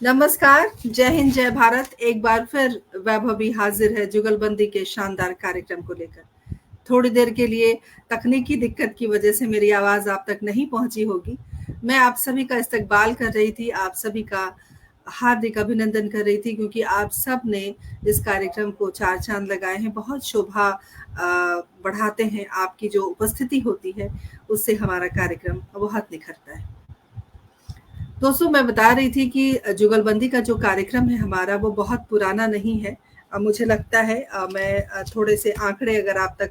नमस्कार, जय हिंद, जय भारत। एक बार फिर वैभवी हाजिर है जुगलबंदी के शानदार कार्यक्रम को लेकर। थोड़ी देर के लिए तकनीकी दिक्कत की वजह से मेरी आवाज़ आप तक नहीं पहुंची होगी। मैं आप सभी का इस्तकबाल कर रही थी, आप सभी का हार्दिक अभिनंदन कर रही थी क्योंकि आप सब ने इस कार्यक्रम को चार चाँद लगाए हैं। बहुत शोभा बढ़ाते हैं, आपकी जो उपस्थिति होती है, उससे हमारा कार्यक्रम बहुत निखरता है। दोस्तों, मैं बता रही थी कि जुगलबंदी का जो कार्यक्रम है हमारा, वो बहुत पुराना नहीं है। मुझे लगता है मैं थोड़े से आंकड़े अगर आप तक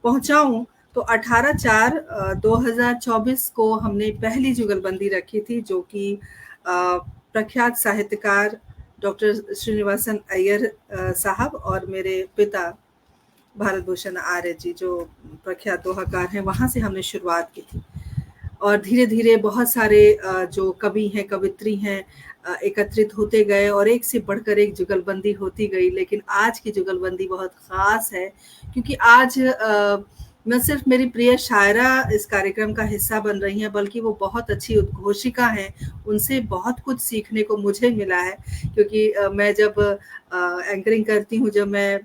पहुंचाऊं तो 18/4/2024 को हमने पहली जुगलबंदी रखी थी, जो कि प्रख्यात साहित्यकार डॉक्टर श्रीनिवासन अय्यर साहब और मेरे पिता भारत भूषण आर्य जी, जो प्रख्यात दोहाकार हैं, वहाँ से हमने शुरुआत की थी। और धीरे-धीरे बहुत सारे जो कवि हैं, कवियत्री हैं, एकत्रित होते गए और एक से बढ़कर एक जुगलबंदी होती गई। लेकिन आज की जुगलबंदी बहुत ख़ास है क्योंकि आज न सिर्फ़ मेरी प्रिय शायरा इस कार्यक्रम का हिस्सा बन रही हैं, बल्कि वो बहुत अच्छी उद्घोषिका हैं। उनसे बहुत कुछ सीखने को मुझे मिला है क्योंकि मैं जब एंकरिंग करती हूँ, जब मैं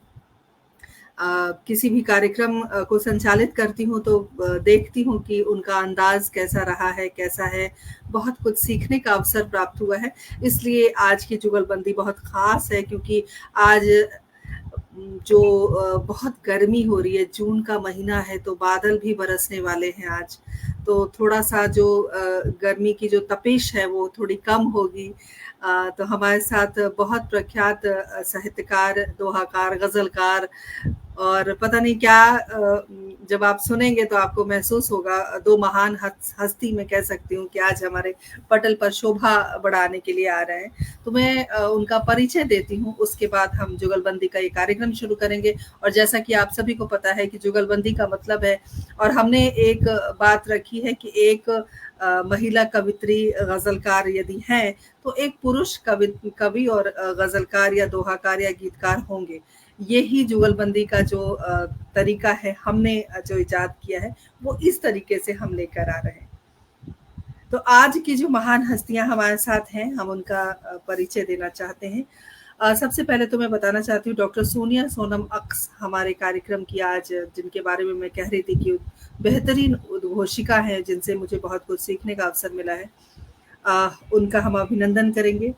किसी भी कार्यक्रम को संचालित करती हूँ तो देखती हूँ कि उनका अंदाज़ कैसा रहा है, कैसा है, बहुत कुछ सीखने का अवसर प्राप्त हुआ है। इसलिए आज की जुगलबंदी बहुत ख़ास है क्योंकि आज जो बहुत गर्मी हो रही है, जून का महीना है तो बादल भी बरसने वाले हैं आज। तो थोड़ा-सा जो गर्मी की जो तपिश है वो थोड़ी कम होगी। तो हमारे साथ बहुत प्रख्यात साहित्यकार, दोहाकार, ग़ज़लकार और पता नहीं क्या जब आप सुनेंगे तो आपको महसूस होगा। 2 महान हस्ती मैं कह सकती हूँ कि आज हमारे पटल पर शोभा बढ़ाने के लिए आ रहे हैं। तो मैं उनका परिचय देती हूँ, उसके बाद हम जुगलबंदी का ये कार्यक्रम शुरू करेंगे। और जैसा कि आप सभी को पता है कि जुगलबंदी का मतलब है, और हमने एक बात रखी है कि एक महिला कवित्री ग़ज़लकार यदि हैं, तो एक पुरुष कवि और ग़ज़लकार या दोहाकार या गीतकार होंगे। यही जुगलबंदी का जो तरीका है, हमने जो इजाद किया है, वो इस तरीके से हम लेकर आ रहे हैं। तो आज की जो महान हस्तियाँ हमारे साथ हैं, हम उनका परिचय देना चाहते हैं। सबसे पहले तो मैं बताना चाहती हूँ डॉक्टर सोनिया सोनम अक्स हमारे कार्यक्रम की आज, जिनके बारे में मैं कह रही थी कि बेहतरीन उद्घोषिका हैं, जिनसे मुझे बहुत कुछ सीखने का अवसर मिला है। उनका हम अभिनंदन करेंगे।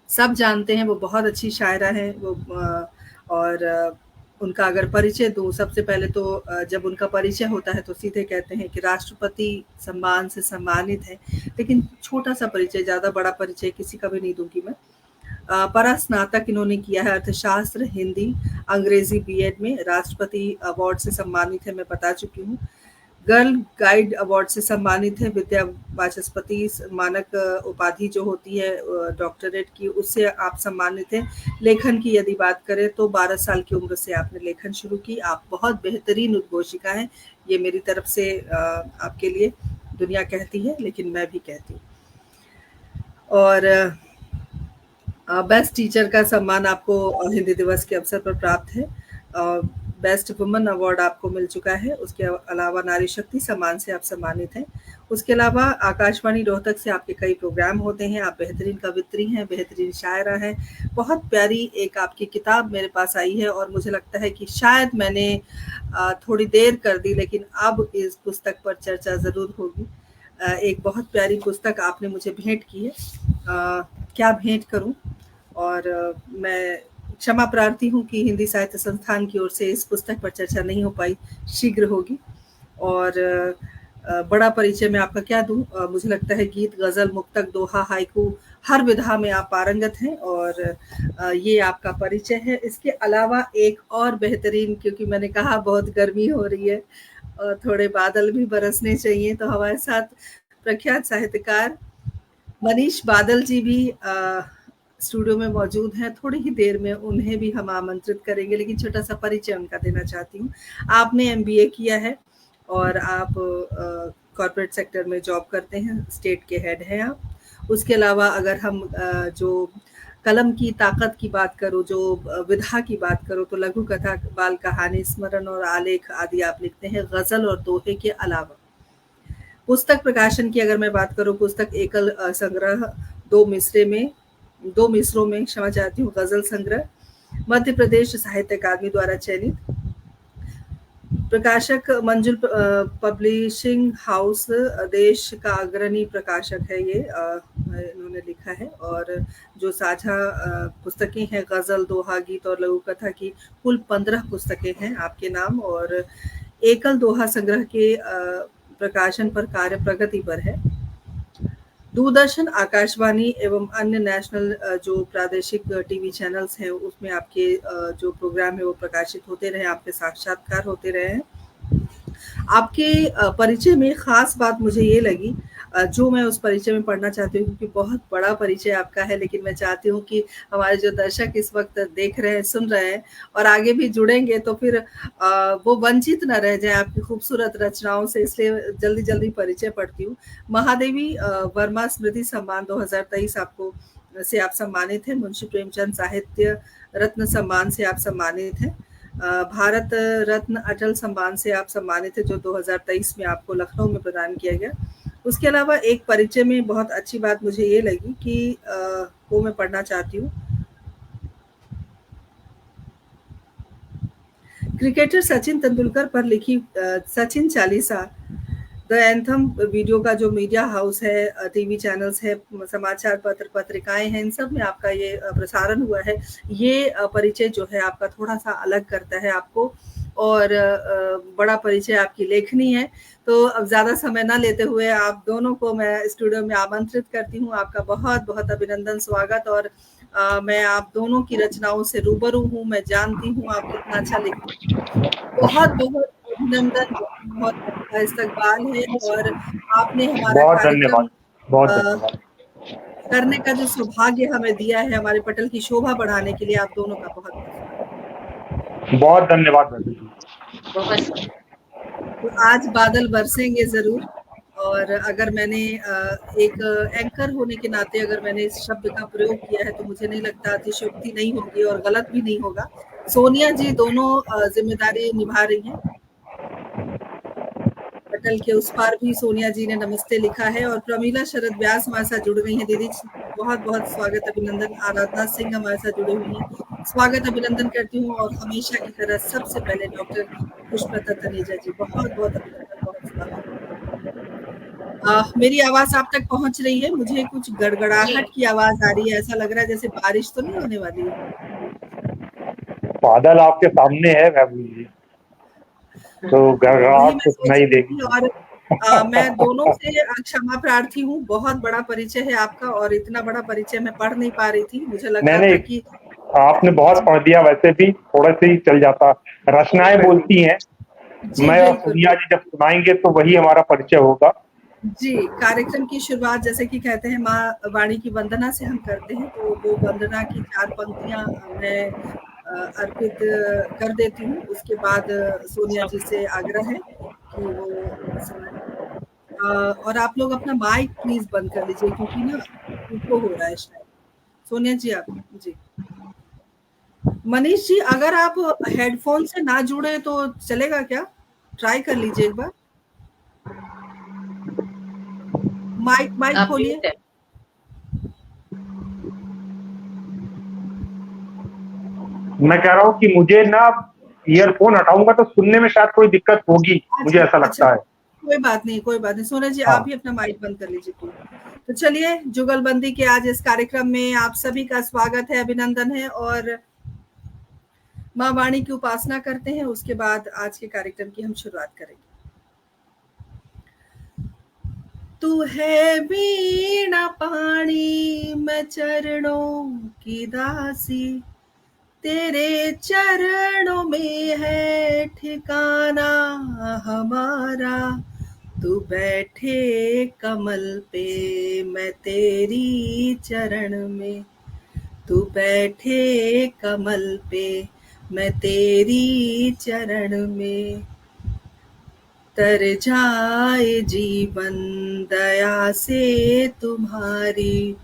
सब जानते हैं वो बहुत अच्छी शायरा हैं, और उनका अगर परिचय दूँ, सबसे पहले तो जब उनका परिचय होता है तो सीधे कहते हैं कि राष्ट्रपति सम्मान से सम्मानित हैं। लेकिन छोटा-सा परिचय, ज़्यादा बड़ा परिचय किसी का भी नहीं दूँगी मैं। परास्नातक इन्होंने किया है अर्थशास्त्र, हिंदी, अंग्रेज़ी बीएड में। राष्ट्रपति अवार्ड से सम्मानित है, मैं बता चुकी हूँ। गर्ल गाइड अवार्ड से सम्मानित है। विद्या वाचस्पति मानक उपाधि जो होती है डॉक्टरेट की, उससे आप सम्मानित हैं। लेखन की यदि बात करें तो 12 साल की उम्र से आपने लेखन शुरू की। आप बहुत बेहतरीन उद्घोषिका हैं। ये मेरी तरफ से आपके लिए दुनिया कहती है, लेकिन मैं भी कहती हूँ। और बेस्ट टीचर का सम्मान आपको हिंदी दिवस के अवसर पर प्राप्त है। बेस्ट वुमन अवार्ड आपको मिल चुका है। उसके अलावा नारी शक्ति सम्मान से आप सम्मानित हैं। उसके अलावा आकाशवाणी रोहतक से आपके कई प्रोग्राम होते हैं। आप बेहतरीन कवित्री हैं, बेहतरीन शायरा हैं। बहुत प्यारी एक आपकी किताब मेरे पास आई है और मुझे लगता है कि शायद मैंने थोड़ी देर कर दी, लेकिन अब इस पुस्तक पर चर्चा ज़रूर होगी। एक बहुत प्यारी पुस्तक आपने मुझे भेंट की है। क्या भेंट करूँ, और मैं क्षमा प्रार्थी हूँ कि हिंदी साहित्य संस्थान की ओर से इस पुस्तक पर चर्चा नहीं हो पाई, शीघ्र होगी। और बड़ा परिचय मैं आपका क्या दूँ, मुझे लगता है गीत, गज़ल, मुक्तक, दोहा, हाइकू हर विधा में आप पारंगत हैं, और ये आपका परिचय है। इसके अलावा एक और बेहतरीन, क्योंकि मैंने कहा बहुत गर्मी हो रही है और थोड़े बादल भी बरसने चाहिए, तो हमारे साथ प्रख्यात साहित्यकार मनीष बादल जी भी स्टूडियो में मौजूद हैं। थोड़ी ही देर में उन्हें भी हम आमंत्रित करेंगे, लेकिन छोटा-सा परिचय उनका देना चाहती हूँ। आपने एमबीए किया है और आप कॉर्पोरेट सेक्टर में जॉब करते हैं, स्टेट के हेड हैं आप। उसके अलावा अगर हम जो कलम की ताकत की बात करूँ, जो विधा की बात करूँ, तो लघु कथा, बाल कहानी, स्मरण और आलेख आदि आप लिखते हैं, गज़ल और दोहे के अलावा। पुस्तक प्रकाशन की अगर मैं बात करूँ, पुस्तक एकल संग्रह दो मिसरों में क्षमा चाहती हूँ गजल संग्रह, मध्य प्रदेश साहित्य अकादमी द्वारा चयनित। प्रकाशक मंजुल पब्लिशिंग हाउस देश का अग्रणी प्रकाशक है ये, इन्होंने लिखा है। और जो साझा पुस्तकें हैं गजल, दोहा, गीत और लघु कथा की कुल 15 पुस्तकें हैं आपके नाम, और एकल दोहा संग्रह के प्रकाशन पर कार्य प्रगति पर है। दूरदर्शन, आकाशवाणी एवं अन्य नेशनल जो प्रादेशिक टीवी चैनल्स हैं उसमें आपके जो प्रोग्राम है वो प्रकाशित होते रहे, आपके साक्षात्कार होते रहे हैं। आपके परिचय में खास बात मुझे ये लगी, जो मैं उस परिचय में पढ़ना चाहती हूँ, क्योंकि बहुत बड़ा परिचय आपका है, लेकिन मैं चाहती हूँ कि हमारे जो दर्शक इस वक्त देख रहे हैं, सुन रहे हैं और आगे भी जुड़ेंगे तो फिर वो वंचित न रह जाए आपकी खूबसूरत रचनाओं से, इसलिए जल्दी जल्दी परिचय पढ़ती हूँ। महादेवी वर्मा स्मृति सम्मान 2023 आपको से आप सम्मानित हैं। मुंशी प्रेमचंद साहित्य रत्न सम्मान से आप सम्मानित हैं। भारत रत्न अटल सम्मान से आप सम्मानित है, जो 2023 में आपको लखनऊ में प्रदान किया गया। उसके अलावा एक परिचय में बहुत अच्छी बात मुझे ये लगी कि वो मैं पढ़ना चाहती हूँ। क्रिकेटर सचिन तेंदुलकर पर लिखी Sachin Chalisa the anthem video का जो मीडिया हाउस है, टीवी चैनल्स है, समाचार पत्र, पत्रिकाएं हैं, इन सब में आपका ये प्रसारण हुआ है। ये परिचय जो है आपका थोड़ा सा अलग करता है आपको, और बड़ा परिचय आपकी लेखनी है। तो अब ज़्यादा समय ना लेते हुए आप दोनों को मैं स्टूडियो में आमंत्रित करती हूँ। आपका बहुत बहुत अभिनंदन, स्वागत। और मैं आप दोनों की रचनाओं से रूबरू हूँ, मैं जानती हूँ आप कितना अच्छा लिखते हैं। बहुत बहुत अभिनंदन, बहुत अच्छा इस्तकबाल है, और आपने हमारा कार्यक्रम करने का जो सौभाग्य हमें दिया है, हमारे पटल की शोभा बढ़ाने के लिए आप दोनों का बहुत बहुत धन्यवाद। तो आज बादल बरसेंगे जरूर, और अगर मैंने एक एंकर होने के नाते अगर मैंने इस शब्द का प्रयोग किया है तो मुझे नहीं लगता अतिशयोक्ति नहीं होगी और गलत भी नहीं होगा। सोनिया जी दोनों जिम्मेदारी निभा रही हैं। पटल के उस पार भी सोनिया जी ने नमस्ते लिखा है, और प्रमीला शरद व्यास हमारे साथ जुड़ गई हैं। दीदी बहुत बहुत स्वागत, अभिनंदन। आराधना सिंह हमारे साथ जुड़े हुई हैं, स्वागत अभिनंदन करती हूँ। और हमेशा की तरह सबसे पहले डॉक्टर पुष्पलता तनेजा जी, बहुत बहुत अभिनंदन, बहुत स्वागत। मेरी आवाज आप तक पहुंच रही है? मुझे कुछ गड़गड़ाहट की आवाज आ रही है, ऐसा लग रहा है जैसे बारिश तो नहीं होने वाली है। बादल आपके सामने है जी, तो गड़गड़ाहट तो सुनाई देगी। और मैं दोनों से क्षमा प्रार्थी हूँ, बहुत बड़ा परिचय है आपका, और इतना बड़ा परिचय मैं पढ़ नहीं पा रही थी। मुझे लग रहा था कि आपने बहुत पढ़ दिया, वैसे भी थोड़ा से ही चल जाता। रचनाएं बोलती हैं, मैं और सोनिया जी जब सुनाएंगे तो वही हमारा परिचय होगा। जी, कार्यक्रम की शुरुआत जैसे कि कहते हैं माँ वाणी की वंदना से हम करते हैं, तो वो वंदना की 4 पंक्तियां मैं अर्पित कर देती हूँ। उसके बाद सोनिया जी से आग्रह है कि वो सुनाएं। और आप लोग अपना माइक प्लीज बंद कर लीजिए, क्योंकि ना इको हो रहा है शायद। सोनिया जी आप जी। मनीष जी, अगर आप हेडफोन से ना जुड़े तो चलेगा क्या? ट्राई कर लीजिए एक बार। माइक खोलिए। मैं कह रहा हूँ कि मुझे ना ईयरफोन हटाऊंगा तो सुनने में शायद कोई दिक्कत होगी, मुझे ऐसा लगता है। कोई बात नहीं, कोई बात नहीं। सोना जी आप ही अपना माइक बंद कर लीजिए प्लीज। तो चलिए, जुगलबंदी के आज इस कार्यक्रम में आप सभी का स्वागत है, अभिनंदन है, और माँ वाणी की उपासना करते हैं। उसके बाद आज के कार्यक्रम की हम शुरुआत करेंगे। तू है वीणा पाणी, मैं चरणों की दासी, तेरे चरणों में है ठिकाना हमारा। तू बैठे कमल पे, मैं तेरी चरण में। तू बैठे कमल पे, मैं तेरी चरण में। तर जाए जीवन दया से तुम्हारी,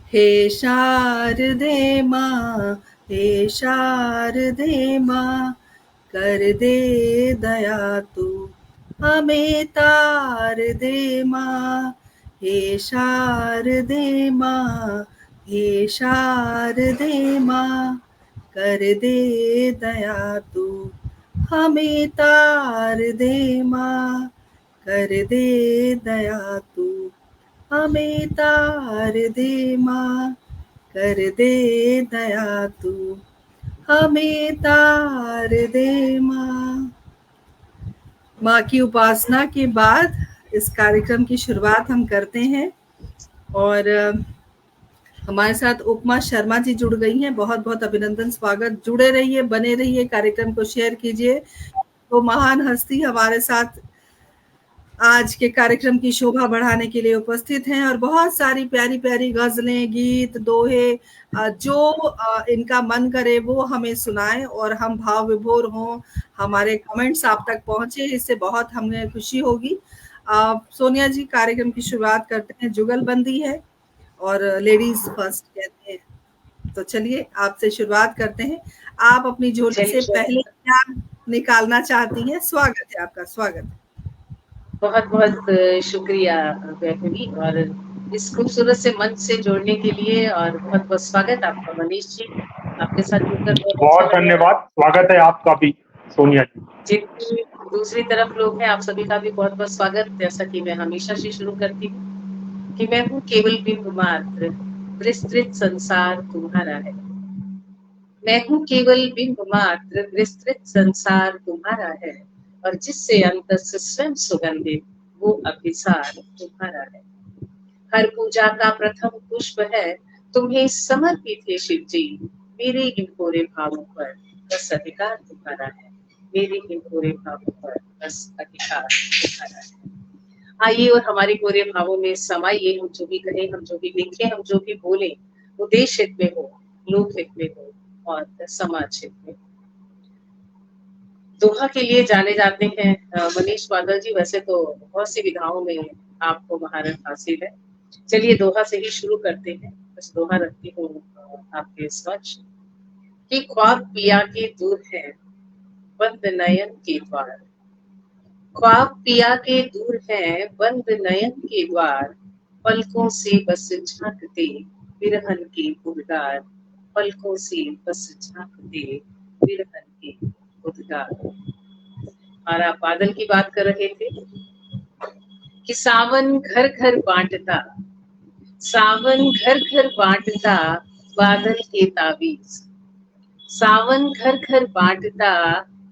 हे शारदे माँ, हे शारदे माँ, कर दे दया तू हमें तार दे माँ। हे शारदे माँ, हे शारदे माँ, कर दे दया तू हमें तार दे माँ, कर दे दया तू हमें तार दे माँ, कर दे दया तू हमें तार दे माँ। माँ की उपासना के बाद इस कार्यक्रम की शुरुआत हम करते हैं और हमारे साथ उपमा शर्मा जी जुड़ गई हैं। बहुत बहुत अभिनंदन, स्वागत। जुड़े रहिए, बने रहिए, कार्यक्रम को शेयर कीजिए। तो महान हस्ती हमारे साथ आज के कार्यक्रम की शोभा बढ़ाने के लिए उपस्थित हैं और बहुत सारी प्यारी प्यारी गजलें, गीत, दोहे जो इनका मन करे वो हमें सुनाएं और हम भाव विभोर हों, हमारे कमेंट्स आप तक पहुंचे, इससे बहुत हमें खुशी होगी। सोनिया जी, कार्यक्रम की शुरुआत करते हैं। जुगलबंदी है और लेडीज फर्स्ट कहते हैं, तो चलिए आपसे शुरुआत करते हैं। आप अपनी झोली से पहले क्या निकालना चाहती हैं? स्वागत है आपका, स्वागत है। बहुत बहुत शुक्रिया वैभवी, और इस खूबसूरत से मंच से जोड़ने के लिए, और बहुत बहुत स्वागत आपका मनीष जी। आपके साथ जुड़कर बहुत धन्यवाद, स्वागत है आपका भी सोनिया जी। जितनी दूसरी तरफ लोग हैं, आप सभी का भी बहुत बहुत स्वागत। जैसा कि मैं हमेशा से शुरू करती हूँ कि मैं हूँ केवल बिंब मात्र, विस्तृत संसार तुम्हारा है। मैं हूँ केवल बिंब मात्र, विस्तृत संसार तुम्हारा है, और जिससे अंतस स्वयं सुगंधित वो अभिसार तुम्हारा है। हर पूजा का प्रथम पुष्प है तुम्हें समर्पित है शिव जी, मेरे इन पूरे भावों पर बस अधिकार तुम्हारा है, मेरे इन पूरे भावों पर बस अधिकार तुम्हारा है। आइए और हमारे पूरे भावों में समाइए। हम जो भी कहें, हम जो भी लिखें, हम जो भी बोलें, वो देश हित में हो, लोक हित में हो और समाज हित में। दोहा के लिए जाने जाते हैं मनीष बादल जी। वैसे तो बहुत सी विधाओं में आपको महारत हासिल है। चलिए दोहा से ही शुरू करते हैं। बस दोहा रखती हूँ आपके समक्ष कि ख्वाब पिया के दूर है, बंद नयन के द्वार। ख्वाब पिया के दूर है, बंद नयन के द्वार। पलकों से बस झांकते बिरहन के उद्गार, पलकों से बस झांकते बिरहन के उद्गार। और आप बादल की बात कर रहे थे कि सावन घर घर बांटता, सावन घर घर बांटता बादल के ताबीज। सावन घर घर बांटता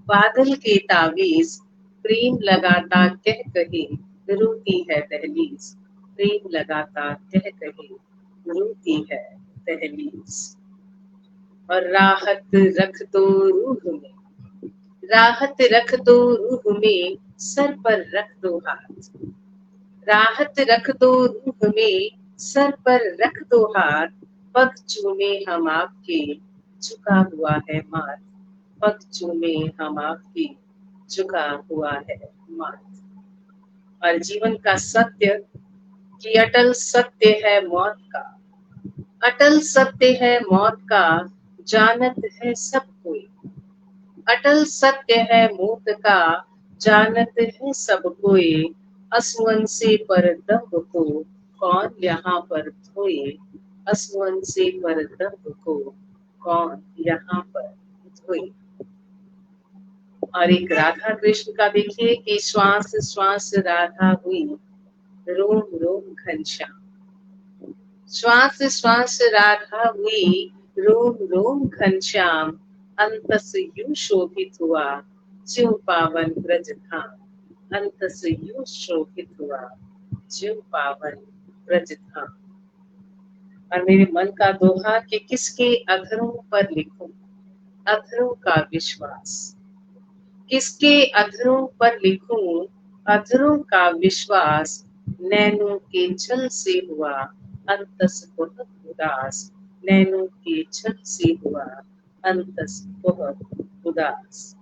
बादल के ताबीज, प्रेम लगाता कह कहे रोती है दहलीज। प्रेम लगाता कह कहे रोती है दहलीज। और राहत रख दो रूह में, राहत रख दो रूह में, सर पर रख दो हाथ। राहत रख दो रूह में, सर पर रख दो हाथ। पग चूमे हम आपके, झुका हुआ है माथ। पग चूमे हम आपके, झुका हुआ है माथ। और जीवन का सत्य कि अटल सत्य है मौत का, अटल सत्य है मौत का, जानत है सब कोई। अटल सत्य है मौत का, जानत है सब कोई। असुवन से पर दम्भ को कौन यहाँ पर धोए, असुवन से पर दम्भ को कौन यहाँ पर धोए। और एक राधा कृष्ण का देखिए कि श्वास श्वास राधा हुई, रोम रोम घनश्याम। श्वास श्वास राधा हुई, रोम रोम घनश्याम। अंतस यूं शोभित हुआ, ज्यों पावन ब्रज धाम। अंतस यूं शोभित हुआ, ज्यों पावन ब्रज धाम। और मेरे मन का दोहा कि किसके अधरों पर लिखूं अधरों का विश्वास, किसके अधरों पर लिखूं अधरों का विश्वास। नैनों के छल से हुआ अंतस बहुत उदास, नैनों के छल से हुआ अंतस बहुत उदास।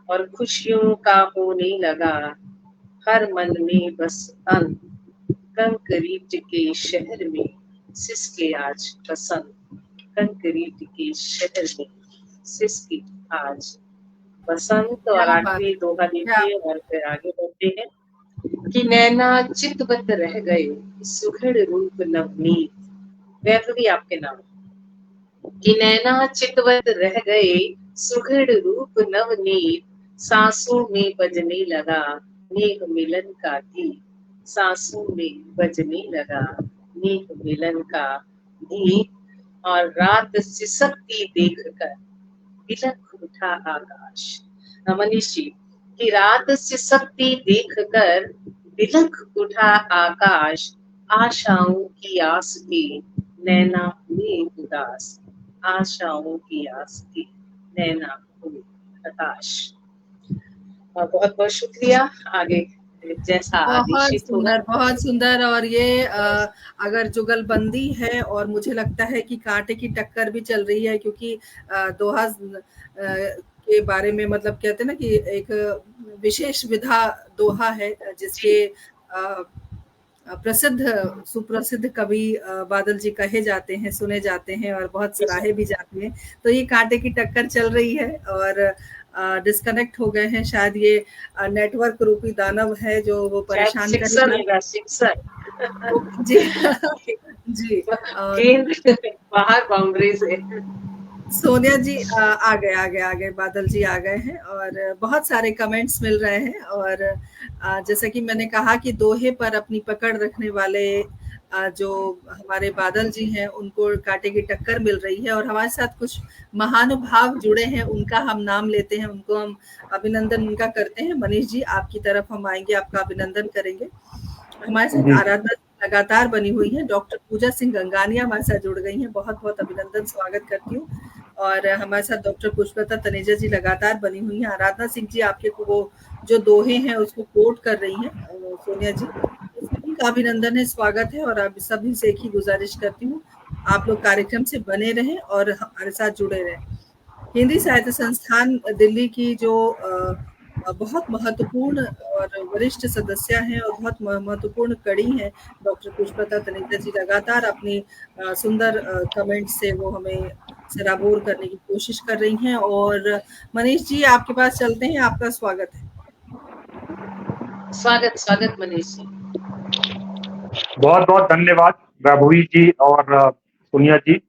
और खुशियों का होने लगा हर मन में बस अंत, कंकरीट के शहर में सिसके आज बसंत। कंकरीट के शहर में सिसके आज बसंत। और आखिरी दोहा देखिए और फिर आगे बढ़ते हैं कि नैना चितवत रह गए सुघड़ रूप नवनीत। वैभवी आपके नाम। कि नैना चितवत रह गए सुघड़ रूप नवनीत, सांसों में बजने लगा नेह मिलन का गीत। सांसों में बजने लगा नेह मिलन का गीत। और रात सिसकती देखकर बिलख उठा आकाश। मनीष जी, कि रात सिसकती देखकर बिलख उठा आकाश, आशाओं की आस की नैना हुए उदास। आशाओं की आस की नैना हुए हताश। और बहुत बहुत शुक्रिया। आगे जैसा आदेशित होगा। बहुत सुंदर। और ये अगर जुगलबंदी है और मुझे लगता है कि कांटे की टक्कर भी चल रही है, क्योंकि दोहा के बारे में मतलब कहते हैं ना कि एक विशेष विधा दोहा है जिसके प्रसिद्ध सुप्रसिद्ध कवि बादल जी कहे जाते हैं, सुने जाते हैं और बहुत सराहे भी जाते हैं। तो ये कांटे की टक्कर चल रही है और डिस्कनेक्ट हो गए हैं। शायद ये नेटवर्क रूपी दानव है जो वो परेशान करेगा। जी जी बाहर बाउंड्री से। सोनिया जी आ गए बादल जी आ गए हैं और बहुत सारे कमेंट्स मिल रहे हैं। और जैसा कि मैंने कहा कि दोहे पर अपनी पकड़ रखने वाले जो हमारे बादल जी हैं उनको कांटे की टक्कर मिल रही है और हमारे साथ कुछ महानुभाव जुड़े हैं, उनका हम नाम लेते हैं, उनको हम अभिनंदन उनका करते हैं। मनीष जी आपकी तरफ हम आएंगे, आपका अभिनंदन करेंगे। हमारे साथ आराधना लगातार बनी हुई है, डॉक्टर पूजा सिंह गंगानिया हमारे साथ जुड़ गई हैं, बहुत बहुत अभिनंदन, स्वागत करती हूँ। और हमारे साथ डॉक्टर पुष्पलता तनेजा जी लगातार बनी हुई हैं। आराधना सिंह जी आपके वो जो दोहे हैं उसको कोट कर रही हैं सोनिया जी, सभी का अभिनंदन है, स्वागत है। और अब सभी से एक ही गुजारिश करती हूँ, आप लोग कार्यक्रम से बने रहें और हमारे साथ जुड़े रहें। हिंदी साहित्य संस्थान दिल्ली की जो बहुत महत्वपूर्ण और वरिष्ठ सदस्य हैं और बहुत महत्वपूर्ण कड़ी हैं डॉक्टर पुष्पलता तनेजा जी, लगातार अपनी सुंदर कमेंट से वो हमें सराबोर करने की कोशिश कर रही हैं। और मनीष जी आपके पास चलते हैं, आपका स्वागत है। स्वागत मनीष जी। बहुत बहुत धन्यवाद वैभवी जी और सोनिया जी।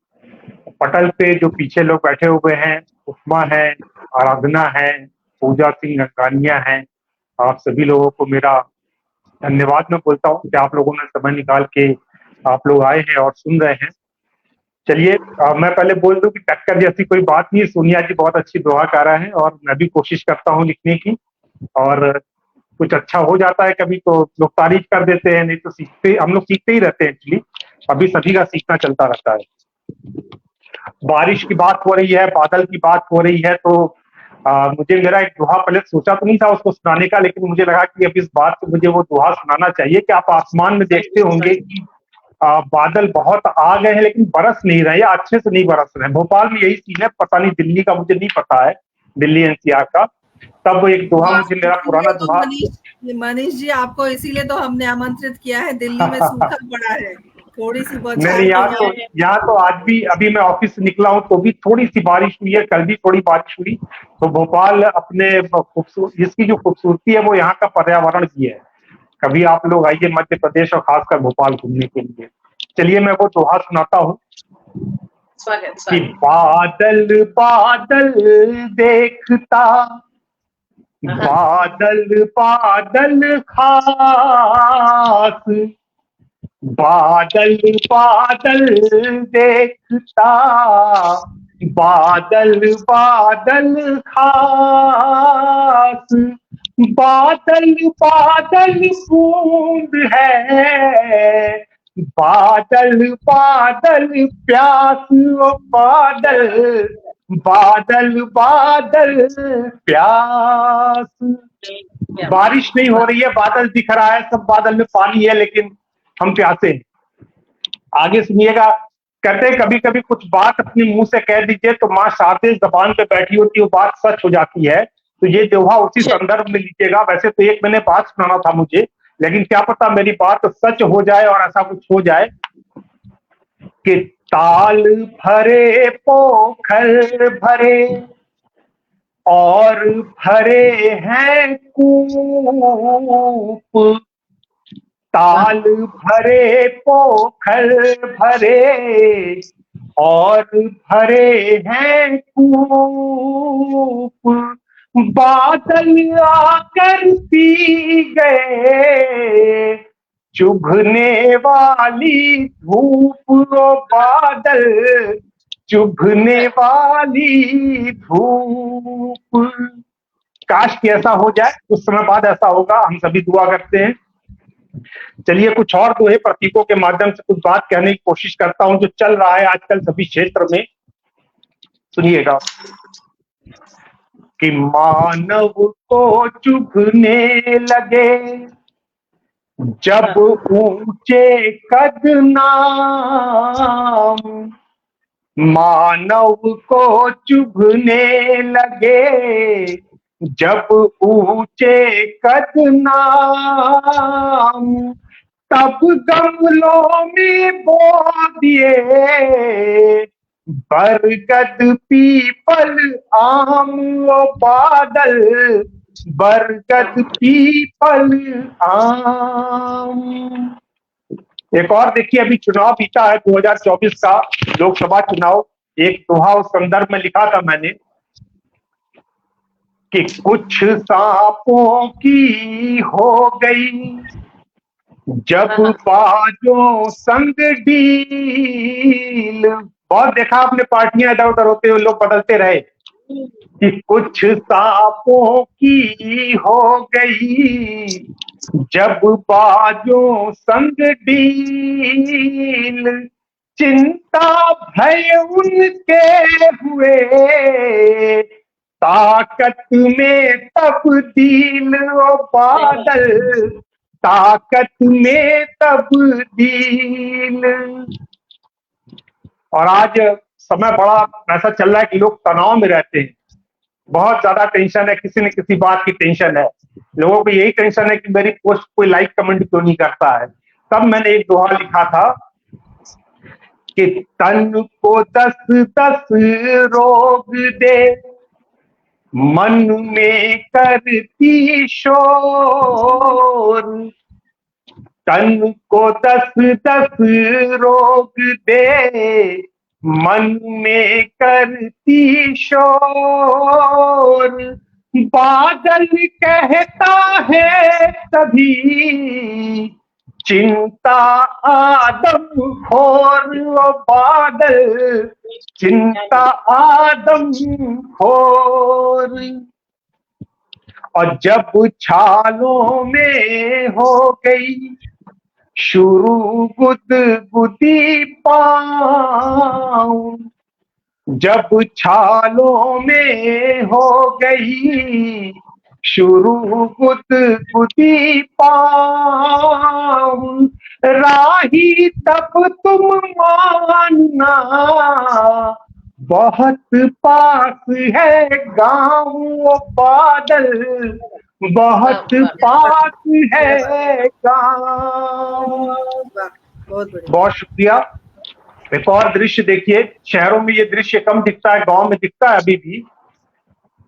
पटल पे जो पीछे लोग बैठे हुए हैं, उपमा है, आराधना है, पूजा सिंह गंगानिया है, आप सभी लोगों को मेरा धन्यवाद मैं बोलता हूँ कि आप लोगों ने समय निकाल के आप लोग आए हैं और सुन रहे हैं। चलिए मैं पहले बोल दूं कि टक्कर जैसी कोई बात नहीं है, सोनिया जी बहुत अच्छी दोहाकारा है और मैं भी कोशिश करता हूँ लिखने की, और कुछ अच्छा हो जाता है कभी तो लोग तारीफ कर देते हैं, नहीं तो सीखते, हम लोग सीखते ही रहते हैं। एक्चुअली अभी सभी का सीखना चलता रहता है। बारिश की बात हो रही है, बादल की बात हो रही है, तो मुझे मेरा एक दोहा पहले सोचा तो नहीं था उसको सुनाने का, लेकिन मुझे लगा कि अब इस बात से मुझे वो दोहा सुनाना चाहिए कि आप आसमान में देखते होंगे कि बादल बहुत आ गए हैं लेकिन बरस नहीं रहे, अच्छे से नहीं बरस रहे। भोपाल में यही सीन है, पता नहीं दिल्ली का मुझे नहीं पता है, दिल्ली एनसीआर का। तब एक दोहा मुझे मेरा पुराना दोहा। मनीष जी आपको इसीलिए तो हमने आमंत्रित किया है, दिल्ली में सूखा पड़ा है, थोड़ी सी नहीं, यहाँ तो आज भी, अभी मैं ऑफिस से निकला हूँ तो भी थोड़ी सी बारिश हुई है, कल भी थोड़ी बारिश हुई। तो भोपाल अपने इसकी जो खूबसूरती है वो यहाँ का पर्यावरण की है। कभी आप लोग आइए मध्य प्रदेश और खासकर भोपाल घूमने के लिए। चलिए मैं वो दोहा सुनाता हूँ कि बादल बादल देखता, बादल बादल खास, बादल बादल देखता, बादल बादल खास, बादल बादल बूंद है, बादल बादल प्यास, बादल बादल बादल प्यास। बारिश नहीं हो रही है, बादल दिख रहा है, सब बादल में पानी है लेकिन हम प्यासे हैं। आगे सुनिएगा, कहते हैं कभी कभी कुछ बात अपने मुंह से कह दीजिए तो माँ शारदे जबान पे बैठी होती है, वो बात सच हो जाती है। तो ये दोहा उसी संदर्भ में लीजिएगा। वैसे तो एक मैंने बात सुनाना था मुझे, लेकिन क्या पता मेरी बात सच हो जाए और ऐसा कुछ हो जाए कि ताल भरे पोखर भरे और भरे हैं कूप, ताल भरे पोखर भरे और भरे हैं कूप, बादल आकर पी गए चुभने वाली धूप, वो बादल चुभने वाली धूप। काश कि ऐसा हो जाए, कुछ समय बाद ऐसा होगा, हम सभी दुआ करते हैं। चलिए कुछ और दोहे प्रतीकों के माध्यम से कुछ बात कहने की कोशिश करता हूं जो चल रहा है आजकल सभी क्षेत्र में। सुनिएगा कि मानव को चुभने लगे जब ऊंचे कद नाम, मानव को चुभने लगे जब ऊंचे कद नाम, तब गमलों में बो दिए बरगद पीपल आम, वो बादल बरगद पीपल आम। एक और देखिए, अभी चुनाव बीता है 2024 का लोकसभा चुनाव। एक दोहा उस संदर्भ में लिखा था मैंने कि कुछ सांपों की हो गई जब बाजों संग डील। बहुत देखा आपने, पार्टियां इधर उधर होते हुए लोग बदलते रहे कि कुछ सांपों की हो गई जब बाजों संग डील, चिंता भय उनके हुए ताकत में तब्दील, वो बादल ताकत में तब्दील। और आज समय बड़ा ऐसा चल रहा है कि लोग तनाव में रहते हैं, बहुत ज्यादा टेंशन है, किसी न किसी बात की टेंशन है। लोगों को यही टेंशन है कि मेरी पोस्ट कोई लाइक कमेंट क्यों नहीं करता है। तब मैंने एक दोहा लिखा था कि तन को 10-10 रोग दे, मन में करती शोर, तन को 10-10 रोग दे, मन में करती शोर, बादल कहता है तभी चिंता आदम खोर, वो बादल चिंता आदम खोर। और जब छालों में हो गई शुरू गुदगुदी पाँव, जब छालों में हो गई शुरू गुदगुदी पाँव, राही तब तुम मानना बहुत पास है गाँव, वो बादल बहुत पास है गाँव। बहुत शुक्रिया। एक और दृश्य देखिए, शहरों में ये दृश्य कम दिखता है, गांव में दिखता है अभी भी,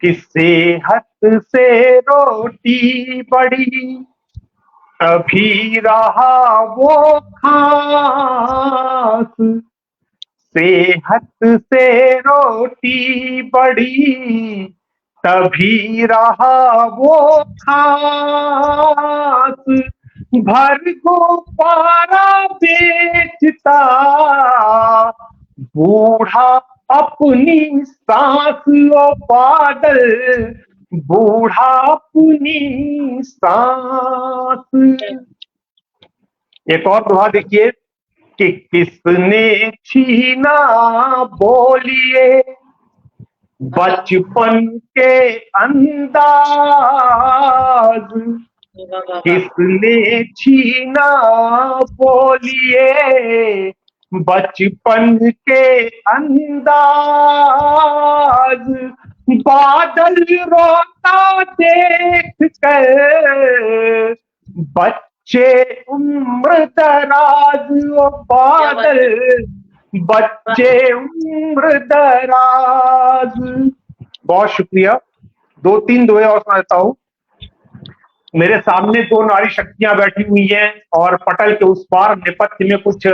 कि सेहत से रोटी बड़ी अभी रहा वो खास, सेहत से रोटी बड़ी तभी रहा वो खास, भर को पारा बेचता बूढ़ा अपनी सांस, वो बादल बूढ़ा अपनी सांस। एक और दोहा देखिए कि किसने छीना बोलिए बचपन के अंदाज, किसने छीना बोलिए बचपन के अंदाज, बादल रोता देख कर बच्चे उम्र दराज, वो बादल बच्चे उम्र दराज। बहुत शुक्रिया। 2-3 दोहे और सुनाता हूं। मेरे सामने दो नारी शक्तियां बैठी हुई हैं और पटल के उस पार नेपथ्य में कुछ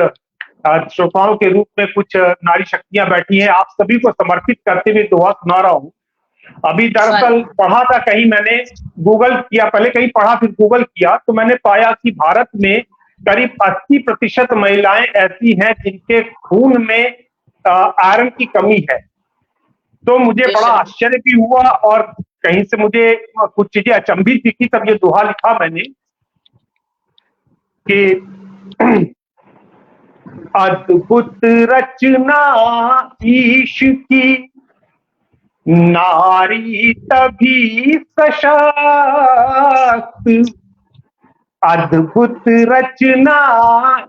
श्रोताओं के रूप में कुछ नारी शक्तियां बैठी हैं। आप सभी को समर्पित करते हुए दोहा सुना रहा हूं। अभी दरअसल पढ़ा था कहीं, मैंने गूगल किया, पहले कहीं पढ़ा फिर गूगल किया, तो मैंने पाया कि भारत में करीब 80% महिलाएं ऐसी हैं जिनके खून में आयरन की कमी है। तो मुझे बड़ा आश्चर्य भी हुआ और कहीं से मुझे कुछ चीजें अचंभित दिखी, तब ये दोहा लिखा मैंने कि अद्भुत रचना ईश की, नारी तभी सशक्त। अद्भुत रचना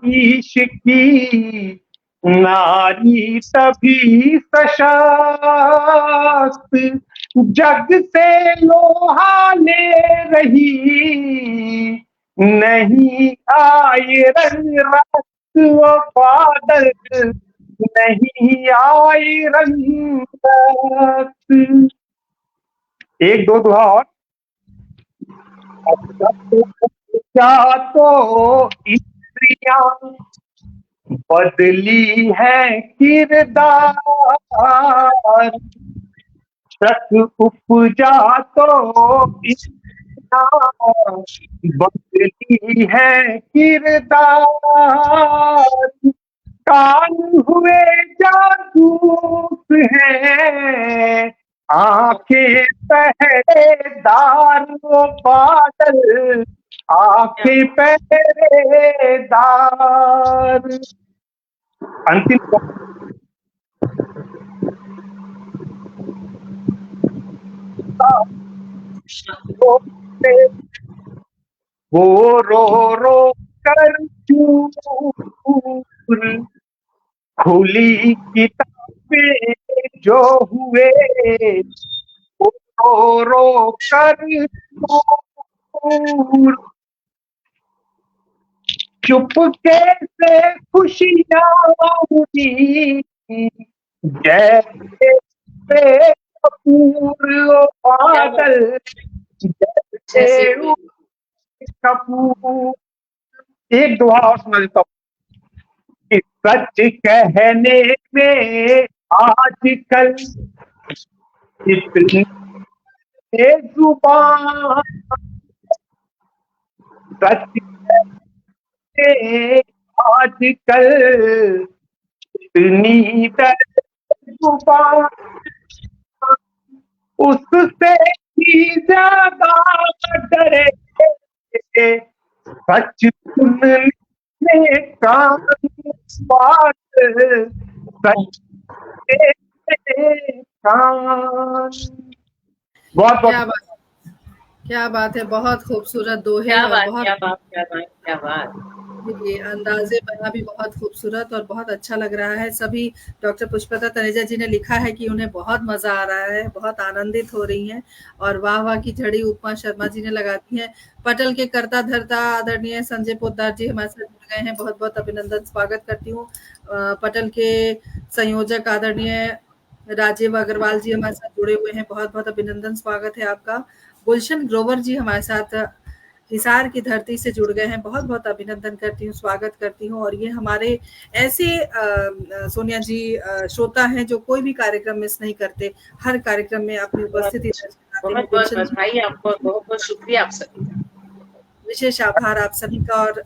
ईश की, नारी तभी सशक्त। जग से लोहा ले रही, नहीं आए रंग रक्त व बादल, नहीं आए रंग रक्त। एक दो दोहा और। क्या तो स्त्रियां बदली है किरदार, शक उपजा तो बदली है किरदार। कान हुए जासूस हैं, आंखें पहरेदार वो बादल, आंखें पहरेदार। अंतिम वो रो रो कर चूर, खुली किताबें जो हुए, वो रो रो कर चूर। चुपके से खुशियां हुई, जैसे कपूर बादल, जैसे कपूर। एक दोहा और सुना देता हूँ कि सच कहने में आजकल इतनी जुबान, सच कहने आजकल इतनी जुबान, उससे ही ज्यादा डरे सच सुनने कान, बात सच कान। बहुत बहुत क्या बात है, बहुत खूबसूरत दोहे। क्या बात, क्या बात, क्या बात, क्या बात। ये अंदाजे बना भी बहुत खूबसूरत और बहुत अच्छा लग रहा है। सभी डॉक्टर पुष्पलता तनेजा जी ने लिखा है कि उन्हें बहुत मजा आ रहा है, बहुत आनंदित हो रही हैं और वाह वाह की झड़ी उपमा शर्मा जी ने लगाती हैं। पटल के कर्ता धर्ता आदरणीय संजय पोद्दार जी हमारे साथ जुड़ गए हैं, बहुत बहुत अभिनंदन, स्वागत करती हूँ। पटल के संयोजक आदरणीय राजीव अग्रवाल जी हमारे साथ जुड़े हुए हैं, बहुत बहुत अभिनंदन, स्वागत है आपका। गुलशन ग्रोवर जी हमारे साथ हिसार की धरती से जुड़ गए हैं, बहुत बहुत अभिनंदन करती हूँ, स्वागत करती हूँ। और ये हमारे ऐसे सोनिया जी श्रोता हैं जो कोई भी कार्यक्रम मिस नहीं करते, हर कार्यक्रम में अपनी उपस्थिति बहुत बहुत बधाई आपको, बहुत बहुत शुक्रिया आप सभी का, विशेष आभार आप सभी का। और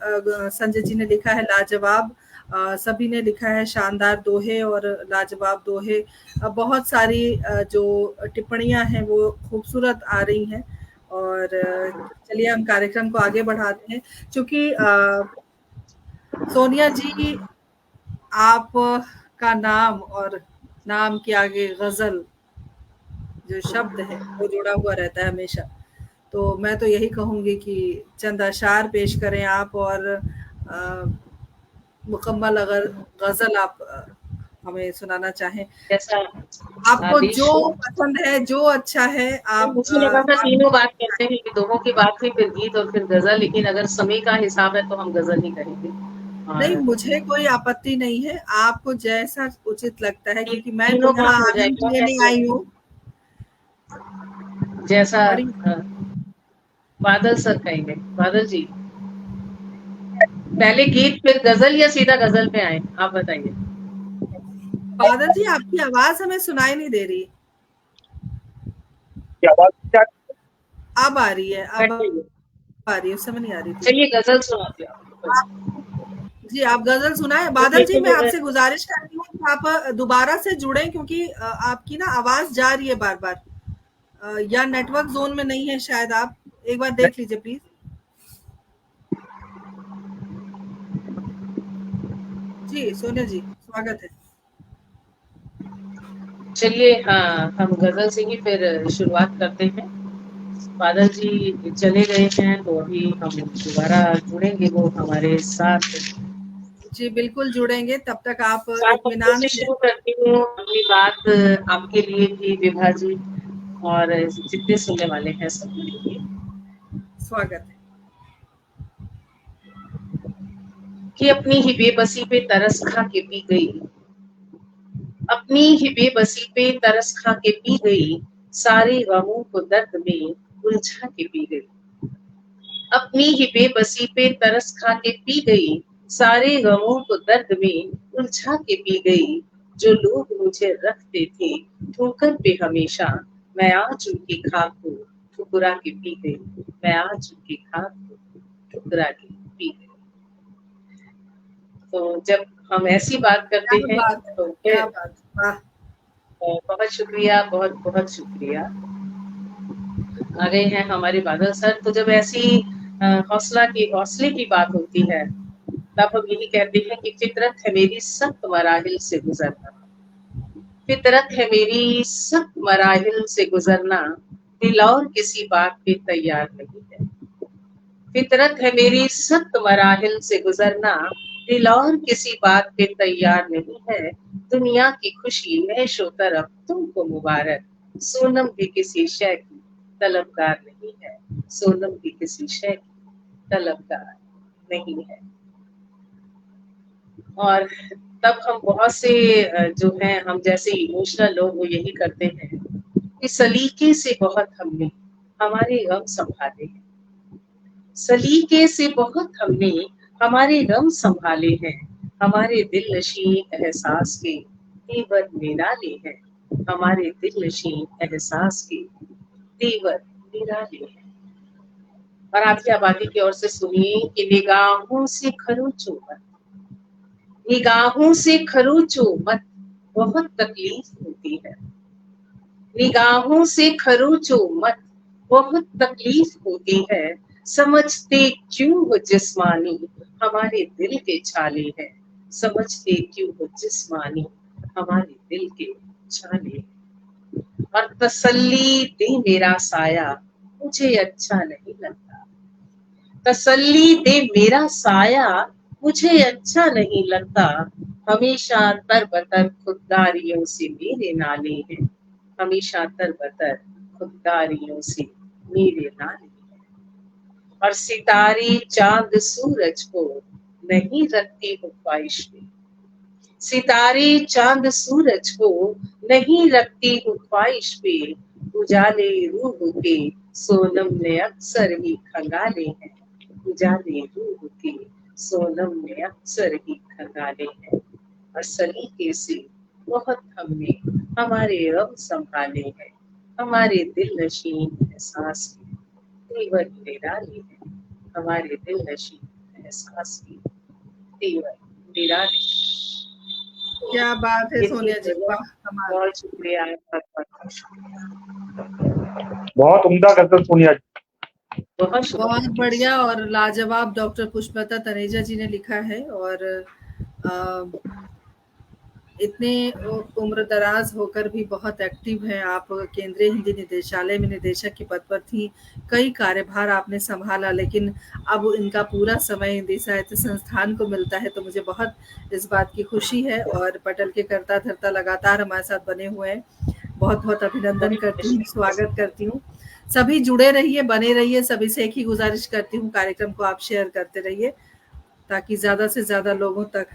संजय जी ने लिखा है लाजवाब, सभी ने लिखा है शानदार दोहे और लाजवाब दोहे। बहुत सारी जो टिप्पणियां हैं वो खूबसूरत आ रही हैं। और चलिए हम कार्यक्रम को आगे बढ़ाते हैं, क्योंकि सोनिया जी आप का नाम और नाम के आगे गजल जो शब्द है वो जुड़ा हुआ रहता है हमेशा। तो मैं तो यही कहूंगी कि चंद अशार पेश करें आप और मुकम्मल अगर गजल आप हमें सुनाना चाहें, आपको जो पसंद है, जो अच्छा है आप। मुझे लगा था तीनों बात कहते हैं कि दोनों की बात थी, फिर गीत और फिर गजल, लेकिन अगर समय का हिसाब है तो हम गजल ही करेंगे। नहीं, मुझे कोई आपत्ति नहीं है, आपको जैसा उचित लगता है, क्योंकि मैं तो आनंद लेने आई हूँ जैसा बादल सर कहेंगे। बादल जी, पहले गीत फिर गजल या सीधा गजल पे आए, आप बताइए। बादल जी, आपकी आवाज हमें सुनाई नहीं दे रही। की आवाज क्या? अब आ रही है, अब कहिए। आ रही है, उस समय नहीं आ रही थी। चलिए गजल सुनाते हैं आपको। जी, आप गजल सुनाएं। तो बादल जी, देखिए मैं मैं आपसे गुजारिश करती हूँ कि आप दोबारा से जुड़ें, क्योंकि आपकी ना आवाज जा रही है बार बार। या नेटवर्क जोन में नहीं है शायद। आप एक बार देख लीजिए प्लीज। जी सोनिया जी, स्वागत है। चलिए, हाँ, हम गजल से ही फिर शुरुआत करते हैं। बादल जी चले गए हैं तो अभी हम दोबारा जुड़ेंगे वो हमारे साथ। जी बिल्कुल जुड़ेंगे, तब तक आप 7 बजे इत्मीनान से से। शुरू करती हूँ अपनी बात, आपके लिए भी विभा जी, और जितने सुनने वाले हैं सबके लिए। स्वागत है। कि अपनी ही बेबसी पे तरस खा के पी गई, अपनी ही बेबसी पे तरस खा के पी गई, सारे गमों को दर्द में उलझा के पी गई। अपनी ही बेबसी पे तरस खा के पी गई, सारे गमों को दर्द में उलझा के पी गई। जो लोग मुझे रखते थे ठोकर पे हमेशा, मैं आज उनकी खाक को ठुकरा के पी गई, मैं आज उनकी खाक को ठुकरा के पी गई। तो जब हम ऐसी बात करते क्या हैं बात है, तो क्या फिर बात, वाह। बहुत शुक्रिया, बहुत बहुत शुक्रिया। आ गए हैं हमारे बादल सर। तो जब ऐसी हौसले की बात होती है, तब हम यही कहते हैं कि फितरत है मेरी सख्त मराहिल से गुजरना, फितरत है मेरी सख्त मराहिल से गुजरना, दिल और किसी बात पे तैयार नहीं है। फितरत है मेरी सख्त मराहिल से गुजरना, दिल और किसी बात पे तैयार नहीं है। दुनिया की खुशी नैशो तरफ तुमको मुबारक, सोनम भी किसी शय की तलबगार नहीं है, सोनम भी किसी शय की तलबगार नहीं है। और तब हम बहुत से जो हैं, हम जैसे इमोशनल लोग वो यही करते हैं कि सलीके से बहुत हमने हमारे गम संभाले हैं, सलीके से बहुत हमने हमारे गम संभाले हैं, हमारे दिल नशीं एहसास के तेवर निराले हैं, हमारे दिल नशीं एहसास के तेवर निराले हैं। और आपकी आबादी की ओर से सुनिए कि निगाहों से खरोचो मत, निगाहों से खरोचो मत, बहुत तकलीफ होती है, निगाहों से खरोचो मत, बहुत तकलीफ होती है, समझते क्यों हो जिस्मानी हमारे दिल के छाले हैं, समझते क्यों हो जिस्मानी हमारे दिल के छाले। और तसल्ली दे मेरा साया मुझे अच्छा नहीं लगता, तसल्ली दे मेरा साया मुझे अच्छा नहीं लगता, हमेशा तरबतर खुददारियों से मेरे नाले हैं, हमेशा तरबतर खुददारियों से मेरे नाले हैं। और सितारे चांद सूरज को नहीं रखती हूँ ख्वाहिश में, सितारे चांद सूरज को नहीं रखती हूँ ख्वाहिश पे, उजाले रूह के सोनम ने अक्सर ही खंगाले हैं, उजाले रूह के सोनम ने अक्सर ही खंगाले हैं। और सलीके से बहुत हमने हमारे गम संभाले हैं, हमारे दिल नशीं एहसास की तेवर निराले हैं, हमारे दिल नशीं एहसास की तेवर निराले। क्या बात है ये थी सोनिया जी, गजल। वाह, कमाल। बहुत शुक्रिया, बहुत शुक्रिया, बहुत उम्दा गजल सोनिया जी। बहुत बहुत शुक्रिया। बढ़िया और लाजवाब डॉक्टर पुष्पलता तनेजा जी ने लिखा है। और अ, इतने उम्र दराज होकर भी बहुत एक्टिव हैं आप। केंद्रीय हिंदी निदेशालय में निदेशक के पद पर थी, कई कार्यभार आपने संभाला, लेकिन अब इनका पूरा समय हिंदी साहित्य संस्थान को मिलता है, तो मुझे बहुत इस बात की खुशी है। और पटल के कर्ता धर्ता लगातार हमारे साथ बने हुए हैं, बहुत बहुत अभिनंदन करती हूँ, स्वागत करती हूँ। सभी जुड़े रहिए, बने रहिए। सभी से एक ही गुजारिश करती हूँ, कार्यक्रम को आप शेयर करते रहिए, ताकि ज्यादा से ज्यादा लोगों तक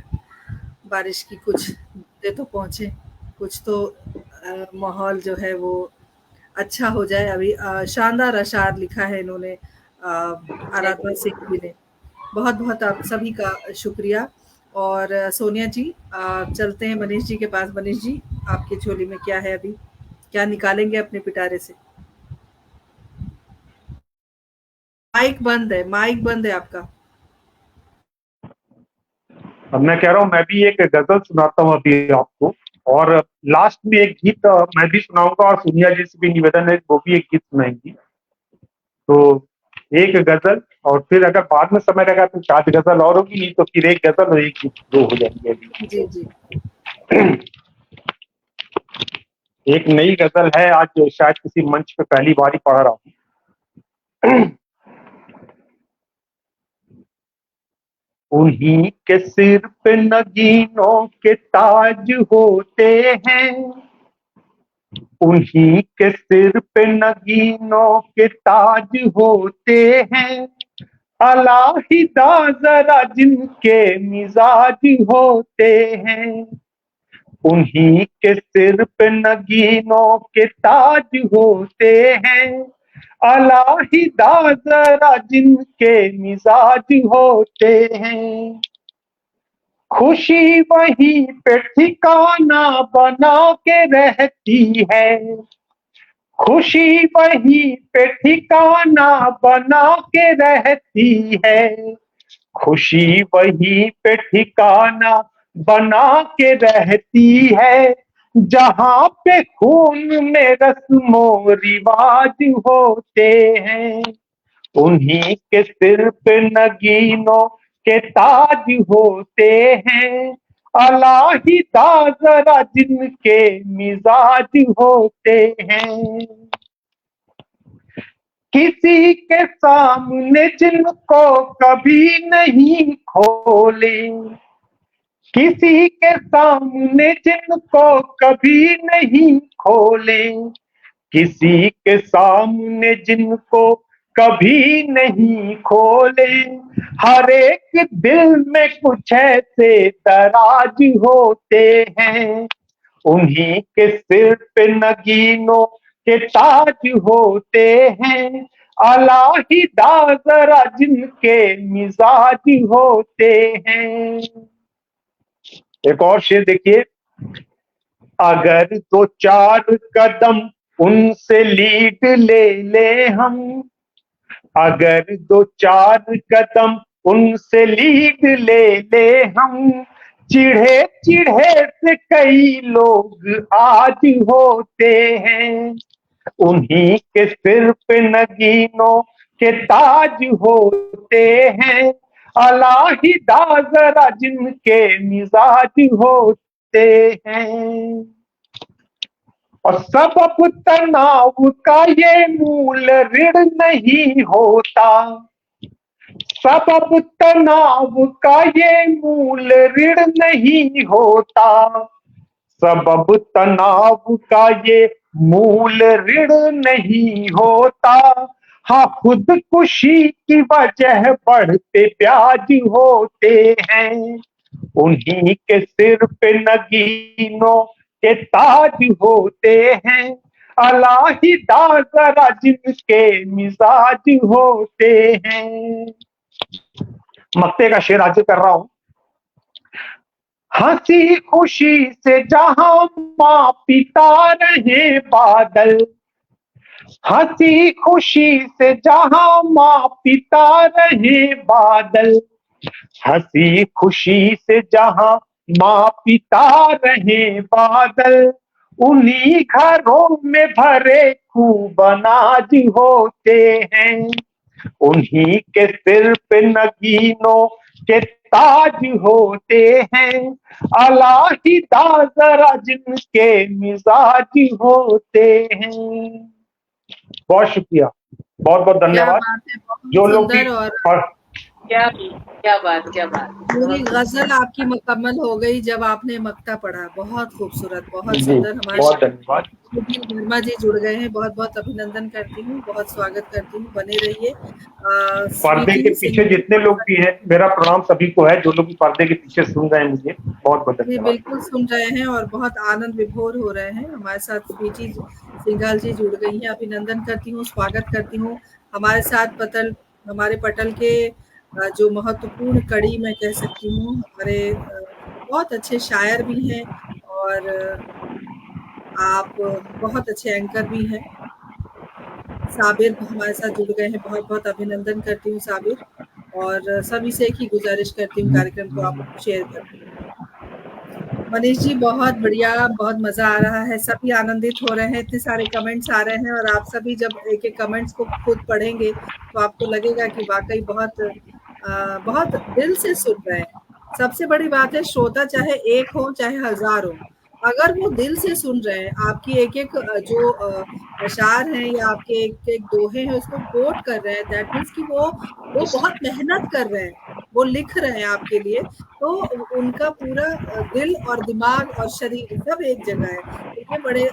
बारिश की कुछ दे तो पहुंचे, कुछ तो माहौल जो है वो अच्छा हो जाए। अभी शानदार अशार लिखा है इन्होंने, आराधना सिंह जी ने। बहुत बहुत आप सभी का शुक्रिया। और सोनिया जी, चलते हैं मनीष जी के पास। मनीष जी, आपकी झोली में क्या है, अभी क्या निकालेंगे अपने पिटारे से? माइक बंद है, माइक बंद है आपका। अब मैं कह रहा हूँ, मैं भी एक गजल सुनाता हूँ अभी आपको, और लास्ट में एक गीत मैं भी सुनाऊंगा, और सोनिया जी से भी निवेदन है वो भी एक गीत सुनाएंगी। तो एक गजल, और फिर अगर बाद में समय लगा तो 4 गजल और होगी, नहीं तो फिर एक गजल और एक गीत 2 हो जाएंगे अभी। जी जी। एक नई गजल है, आज शायद किसी मंच पे पहली बार ही पढ़ रहा हूँ। उन्हीं के सिर पे नगीनों के ताज होते हैं, उन्हीं के सिर पे नगीनों के ताज होते हैं, अलाहिदा जरा जिनके मिजाज होते हैं। उन्हीं के सिर पे नगीनों के ताज होते हैं, अलाहिदा जरा जिनके मिजाज होते हैं। खुशी वहीं पे ठिकाना बना के रहती है, खुशी वहीं पे ठिकाना बना के रहती है, खुशी वहीं पे ठिकाना बना के रहती है, जहां पे खून में रस्मो रिवाज होते हैं। उन्हीं के सिर पे नगीनों के ताज होते हैं, अलाहिदा जरा जिनके मिजाज होते हैं। किसी के सामने जिनको कभी नहीं खोले, किसी के सामने जिनको कभी नहीं खोले, किसी के सामने जिनको कभी नहीं खोले, हर एक दिल में कुछ ऐसे दराज होते हैं। उन्हीं के सिर पे नगीनों के ताज होते हैं, अलाहिदा जरा जिनके मिजाज होते हैं। एक और शेर देखिए, अगर 2-4 कदम उनसे लीड ले ले हम, अगर 2-4 कदम उनसे लीड ले ले हम, चिढ़े चिढ़े से कई लोग आज होते हैं। उन्हीं के सिर पे नगीनों के ताज होते हैं, अलाहिदा जरा जिनके मिजाज होते हैं। और सबब तनाव का ये मूल ऋण नहीं होता, सबब तनाव का ये मूल ऋण नहीं होता, सबब तनाव का ये मूल ऋण नहीं होता। हाँ, खुदकुशी की वजह बढ़ते ब्याज होते हैं। उन्हीं के सिर पे नगीनों के ताज होते हैं, अलाहिदा जरा जिनके मिजाज होते हैं। मक्ते का शेर आज कर रहा हूं। हंसी खुशी से जहां माँ पिता रहे बादल, हंसी खुशी से जहां माँ पिता रहे बादल, हंसी खुशी से जहां माँ पिता रहे बादल, उन्हीं घरों में भरे खूब अनाज होते हैं। उन्हीं के सिर पे नगीनों के ताज होते हैं, अलाहिदा जरा जिनके मिजाज होते हैं। बहुत शुक्रिया, बहुत बहुत धन्यवाद। जो लोग भी क्या बात पूरी गजल आपकी मुकम्मल हो गई जब आपने मक्ता पढ़ा। बहुत खूबसूरत, बहुत सुंदर। हमारे वर्मा जी जुड़ गए हैं, बहुत बहुत अभिनंदन करती हूँ, बहुत स्वागत करती हूँ, बने रहिए। पर्दे के पीछे जितने लोग भी हैं, मेरा प्रणाम सभी को है, जो लोग भी पर्दे के पीछे सुन रहे हैं, मुझे बहुत बहुत धन्यवाद। बिल्कुल सुन रहे हैं और बहुत आनंद विभोर हो रहे हैं। हमारे साथ बीची सिंघाल जी जुड़ गई हैं, अभिनंदन करती हूँ, स्वागत करती हूँ। हमारे साथ हमारे पटल के जो महत्वपूर्ण कड़ी मैं कह सकती हूँ, हमारे बहुत अच्छे शायर भी हैं और आप बहुत अच्छे एंकर भी हैं। साबिर हमारे साथ जुड़ गए हैं, बहुत-बहुत अभिनंदन करती हूँ साबिर, और सभी से एक ही गुज़ारिश करती हूँ कार्यक्रम को आप शेयर करें। मनीष जी बहुत बढ़िया, बहुत मज़ा आ रहा है, सभी आनंदित हो रहे हैं, इतने सारे कमेंट्स आ रहे हैं और आप सभी जब एक-एक कमेंट्स को खुद पढ़ेंगे, तो आपको लगेगा कि वाक़ई बहुत दिल से सुन रहे हैं। सबसे बड़ी बात है श्रोता चाहे 1 हो, चाहे 1000 हो, अगर वो दिल से सुन रहे हैं, आपकी एक-एक जो अशार हैं या आपके एक-एक दोहे हैं, उसको कोट कर रहे हैं, दैट मीन्स कि वो बहुत मेहनत कर रहे हैं, वो लिख रहे हैं आपके लिए, तो उनका पूरा दिल और दिमाग और शरीर सब एक जगह है। तो ये बड़े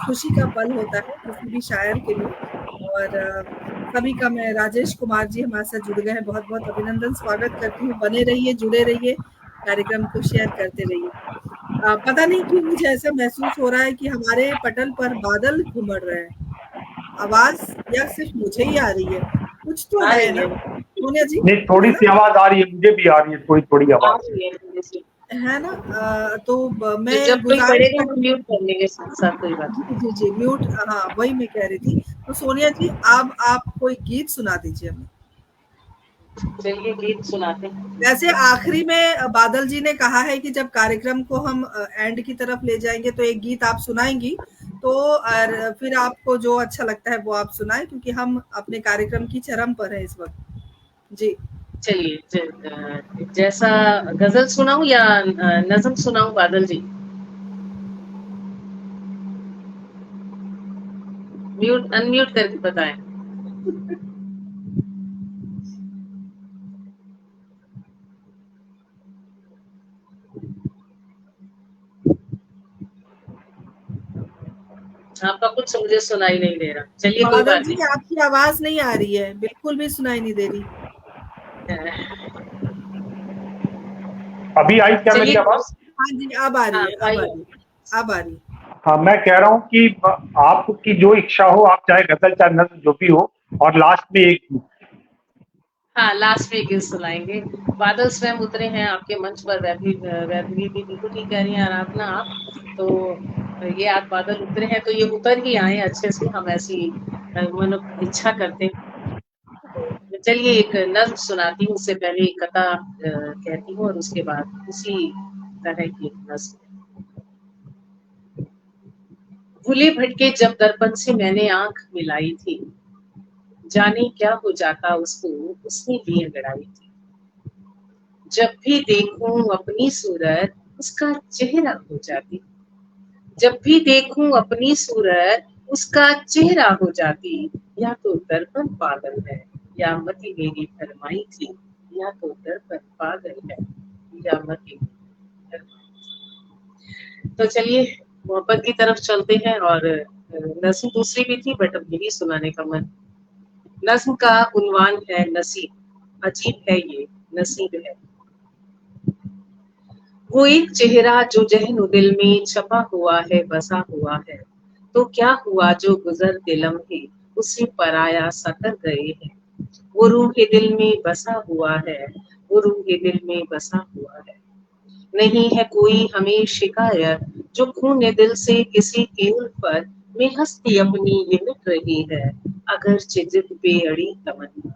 खुशी का पल होता है किसी भी शायर के लिए। और सभी का मैं राजेश कुमार जी हमारे साथ जुड़ गए हैं, बहुत-बहुत अभिनंदन, स्वागत करती हूँ। बने रहिए, जुड़े रहिए, कार्यक्रम को शेयर करते रहिए। पता नहीं क्यों मुझे ऐसा महसूस हो रहा है कि हमारे पटल पर बादल घुमड़ रहे हैं। आवाज़ या सिर्फ़ मुझे ही आ रही है? कुछ तो आ है रही ना? है, सोनिया जी, नहीं, है थोड़ी ना? सी आवाज आ रही है, मुझे भी आ रही है थोड़ी आ आवाज। रही है थोड़ी सी। है ना? तो तो मैं जब कोई गुज़ारिश पढ़ेगा कर हम म्यूट कर लेंगे साथ-साथ, कोई बात जी, नहीं। जी, जी, म्यूट, हाँ, वही मैं कह रही थी। तो सोनिया जी, अब आप कोई गीत सुना दीजिए हमें। चलिए गीत सुनाते हैं। वैसे आखिरी में बादल जी ने कहा है कि जब कार्यक्रम को हम एंड की तरफ ले जाएँगे तो एक गीत आप सुनाएँगी, तो और फिर आपको जो अच्छा लगता है वो आप सुनाएँ, क्योंकि हम अपने कार्यक्रम की चरम पर हैं इस वक़्त। जी। चलिए जैसा गज़ल सुनाऊँ या नज़्म सुनाऊँ बादल जी? अनम्यूट करके बताएँ। आपका कुछ मुझे सुनाई नहीं दे रहा। चलिए कोई बादल बात जी, नहीं। आपकी आवाज़ नहीं आ रही है, बिल्कुल भी सुनाई नहीं दे रही। अभी आई क्या मेरी चलिए आवाज? हाँ जी, अब आ रही हाँ, है, अब आ आइए। रही है, अब आ रही है। हाँ, मैं कह रहा हूँ कि आपकी जो इच्छा हो, आप चाहे गजल चाहे नज्म जो भी हो, और लास्ट में एक गीत। हाँ, लास्ट में गीत सुनाएँगे। बादल स्वयं उतरे हैं आपके मंच पर, वैभवी भी बिल्कुल ठीक कह रही हैं आराधना आप। तो ये आज बादल उतरे हैं तो ये उतर ही आएँ अच्छे से, हम ऐसी मनो इच्छा करते हैं। तो चलिए एक नज़्म सुनाती हूँ, उससे पहले एक कथा कहती हूँ और उसके बाद उसी तरह की एक नज़्म। भूले भटके जब दर्पण से मैंने आँख मिलाई थी, जाने क्या हो जाता उसको उसने भी अंगड़ाई थी। जब भी देखूं अपनी सूरत उसका चेहरा हो जाती, जब भी देखूं अपनी सूरत उसका चेहरा हो जाती। या तो दर्पण पागल है या मति मेरी फरमाई थी, या तो दर्पण पागल है या मति मेरी फरमाई थी। तो चलिए मोहब्बत की तरफ चलते हैं, और नज़्म दूसरी भी थी बट अब यही सुनाने का मन। नज़्म का उन्वान है नसीब, अजीब है ये नसीब है। वो एक चेहरा जो जहन दिल में छपा हुआ है, बसा हुआ है। तो क्या हुआ जो गुजरते लम्हे उससे पराया सा कर गए हैं। वो रूह के दिल में बसा हुआ है, वो रूह के दिल में बसा हुआ है। नहीं है कोई हमें शिकायत जो खून दिल से किसी की उल्फत में हस्ती अपनी ये मिट रही है। अगर जिद पे अड़ी तमन्ना,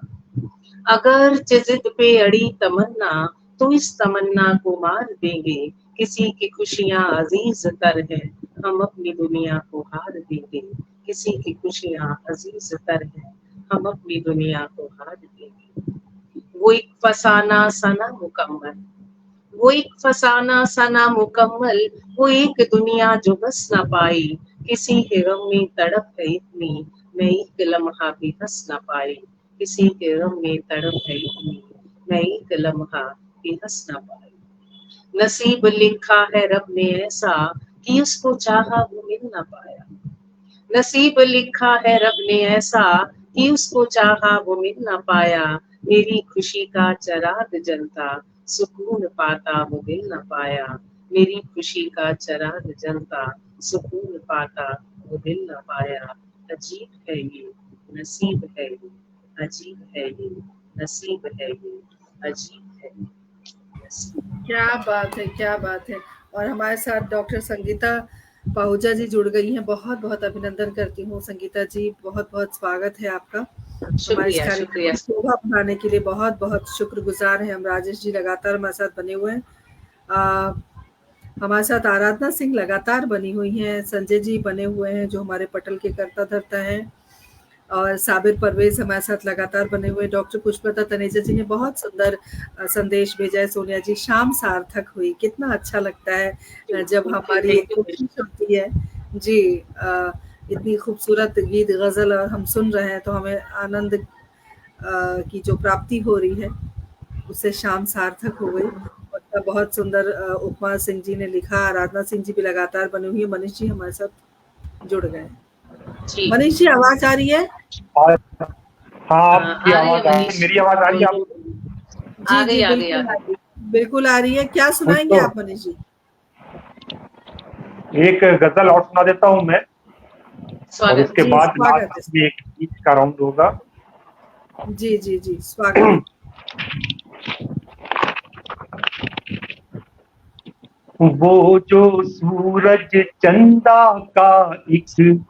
अगर जिद पे अड़ी तमन्ना, तो इस तमन्ना को मार देंगे। किसी की खुशियां अजीज तर है, हम अपनी दुनिया को हार देंगे। किसी की खुशियां अजीज तर है, हम अपनी दुनिया को हार देंगे। वो एक फसाना सना मुकम्मल, वो एक फसाना सना मुकम्मल, वो एक दुनिया जो बस ना पाई। किसी के गम में तड़प है इतनी, मैं एक लम्हा भी हंस ना पाई। किसी के गम में तड़प है इतनी, मैं एक लम्हा भी हंस ना पाई। नसीब लिखा है रब ने ऐसा कि उसको चाहा वो मिल ना पाया। नसीब लिखा है रब ने ऐसा कि उसको चाहा वो मिल ना पाया। मेरी खुशी का चराग जलता, सुकून पाता वो दिल ना पाया। मेरी खुशी का चराग जलता, सुकून पाता वो दिल ना पाया। अजीब है ये नसीब है ये अजीब है ये नसीब है ये, अजीब है ये नसीब। क्या बात है, क्या बात है। और हमारे साथ डॉक्टर संगीता पाहुजा जी जुड़ गई हैं। बहुत बहुत अभिनंदन करती हूँ संगीता जी, बहुत बहुत स्वागत है आपका हमारे इस शुक्रिया कार्यक्रम शुक्रिया। की शोभा बढ़ाने के लिए। बहुत बहुत शुक्रगुजार हैं हम। राजेश जी लगातार हमारे साथ बने हुए हैं। हमारे साथ आराधना सिंह लगातार बनी हुई हैं, संजय जी बने हुए हैं जो हमारे पटल के कर्ता धर्ता हैं, और साबिर परवेज हमारे साथ लगातार बने हुए। डॉक्टर पुष्पलता तनेजा जी ने बहुत सुंदर संदेश भेजा है, सोनिया जी शाम सार्थक हुई। कितना अच्छा लगता है जब हमारी थैंक यू। कोशिश होती है जी। इतनी खूबसूरत गीत गजल और हम सुन रहे हैं तो हमें आनंद की जो प्राप्ति हो रही है उससे शाम सार्थक हो गई। और बहुत सुंदर उपमा सिंह जी ने लिखा, आराधना सिंह जी भी लगातार बनी हुई है, मनीष जी हमारे साथ जुड़ गए। जी मनीष जी आवाज आ रही है? और हाँ, आपकी आ रही है आवाज आ रही है, मनीष। मेरी आवाज आ रही है आपको? जी आ गई जी आ गई आ बिल्कुल आ गई। रही है, बिल्कुल आ रही है। क्या सुनाएंगे तो आप मनीष जी? एक गजल और सुना देता हूँ मैं, और स्वागत। उसके जी बाद स्वागत है। लास्ट में एक गीत का राउंड होगा। जी जी जी स्वागत है। वो जो सूरज चंदा का एक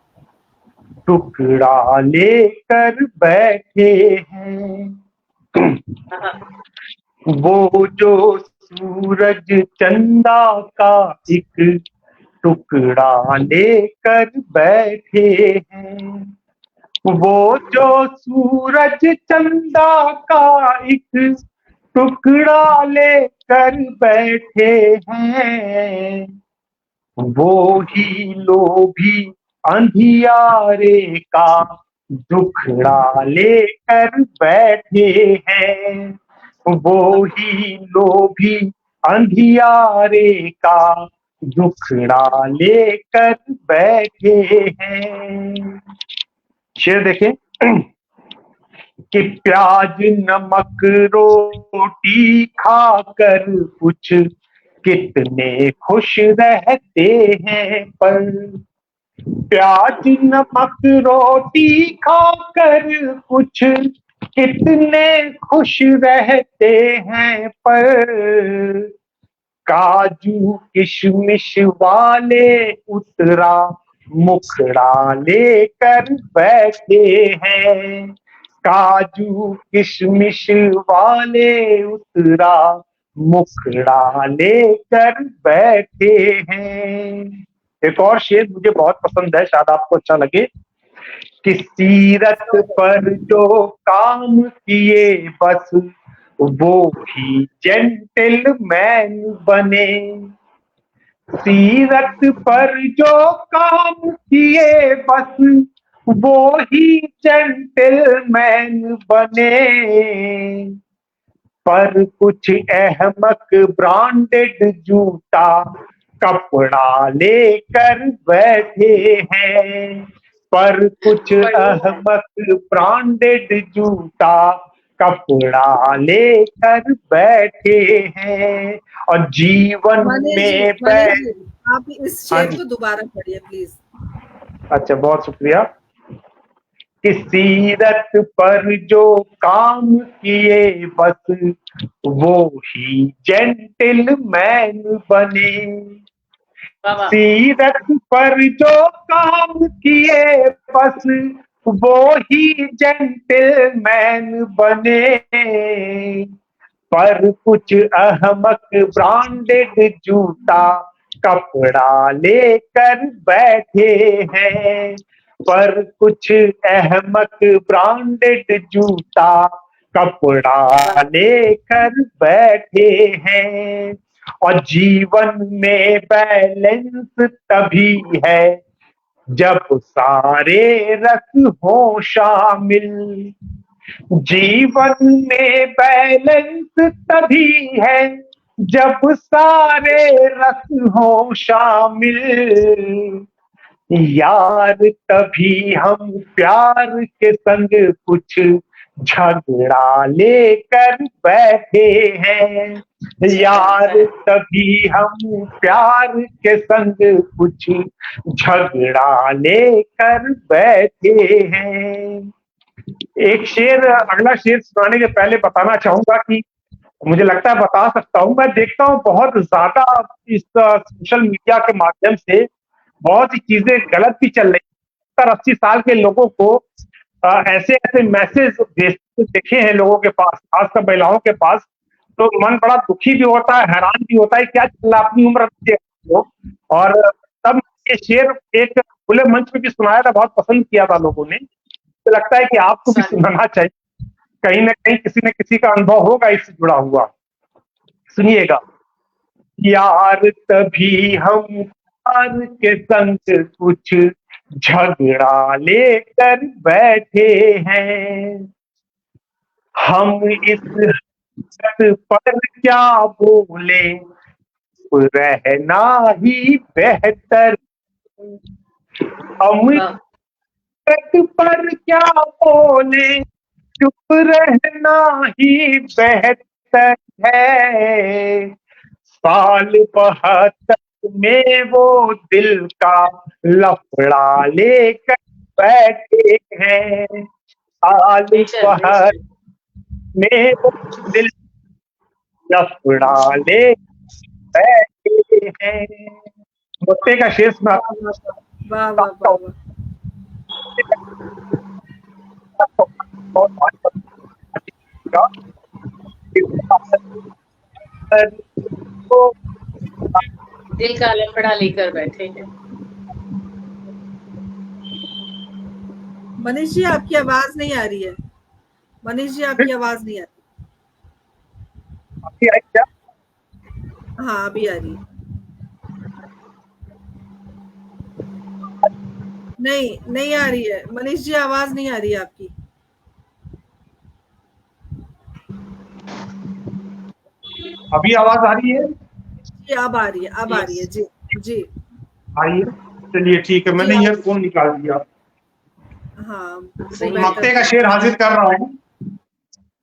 टुकड़ा लेकर बैठे हैं, वो जो सूरज चंदा का एक टुकड़ा लेकर बैठे हैं, वो जो सूरज चंदा का एक टुकड़ा लेकर बैठे हैं, वो ही लोभी अंधियारे का दुखड़ा लेकर बैठे हैं, वो ही लोभी अंधियारे का दुखड़ा लेकर बैठे हैं। शेर देखें कि प्याज नमक रोटी खाकर कुछ कितने खुश रहते हैं, पर प्याज नमक रोटी खाकर कुछ कितने खुश रहते हैं, पर काजू किशमिश वाले उतरा मुखड़ा लेकर बैठे हैं, काजू किशमिश वाले उतरा मुखड़ा लेकर बैठे हैं। एक और शेर मुझे बहुत पसंद है, शायद आपको अच्छा लगे, कि सीरत पर जो काम किए बस वो ही जेंटलमैन बने, सीरत पर जो काम किए बस वो ही जेंटलमैन बने, पर कुछ अहमक ब्रांडेड जूता कपड़ा लेकर बैठे हैं, पर कुछ अहमक ब्रांडेड जूता कपड़ा लेकर बैठे हैं, और जीवन में मनीष जी आप इस हाँ शेर जी, को दोबारा पढ़िए प्लीज। अच्छा बहुत शुक्रिया। कि सीरत पर जो काम किए बस वो ही जेंटलमैन बने, सीरत पर जो काम किए बस वो ही जेंटलमैन बने, पर कुछ अहमक ब्रांडेड जूता कपड़ा लेकर बैठे हैं, पर कुछ अहमक ब्रांडेड जूता कपड़ा लेकर बैठे हैं, और जीवन में बैलेंस तभी है जब सारे रस हो शामिल, जीवन में बैलेंस तभी है जब सारे रस हो शामिल, यार तभी हम प्यार के संग कुछ झगड़ा लेकर बैठे हैं, यार तभी हम प्यार के संग कुछ झगड़ा लेकर बैठे हैं, एक शेर, अगला शेर सुनाने के पहले बताना चाहूंगा कि मुझे लगता है बता सकता हूँ, मैं देखता हूँ बहुत ज्यादा इस सोशल मीडिया के माध्यम से बहुत सी चीजें गलत भी चल रही है। 70-80 साल के लोगों को ऐसे ऐसे मैसेज भेजते देखे हैं लोगों के पास, खासकर महिलाओं के पास, तो मन बड़ा दुखी भी होता है, हैरान भी होता है, क्या चल रहा है अपनी उम्र में लोग। और तब ये शेर एक खुले मंच पे भी सुनाया था, बहुत पसंद किया था लोगों ने। तो लगता है कि आपको भी सुनाना चाहिए, कहीं ना कहीं किसी न किसी का अनुभव होगा इससे जुड़ा हुआ। सुनिएगा। यार तभी हम यार के संग कुछ झगड़ा लेकर बैठे हैं, हम इस हद पर क्या बोले, रहना ही बेहतर। हम इस हद पर क्या बोले, चुप रहना ही बेहतर है। साल 72 में वो दिल का लफड़ा लेकर बैठे हैं, साल 72 में वो दिल लफड़ा ले बैठे हैं। मुत्ते का शेर सुना। वाह वाह वाह वाह। दिल का लफड़ा लेकर बैठे हैं। मनीष जी आपकी आवाज नहीं आ रही है, मनीष जी आपकी आवाज नहीं आ रही। आई क्या? हाँ अभी आ रही है। नहीं आ रही है मनीष जी, आवाज नहीं आ रही है आपकी। अभी आवाज आ रही है? जी अब आ रही है, अब आ रही है। जी जी आइए, चलिए ठीक है, मैंने ईयरफोन निकाल दिया। हाँ मक्ते का शेर हाजिर कर रहा हूँ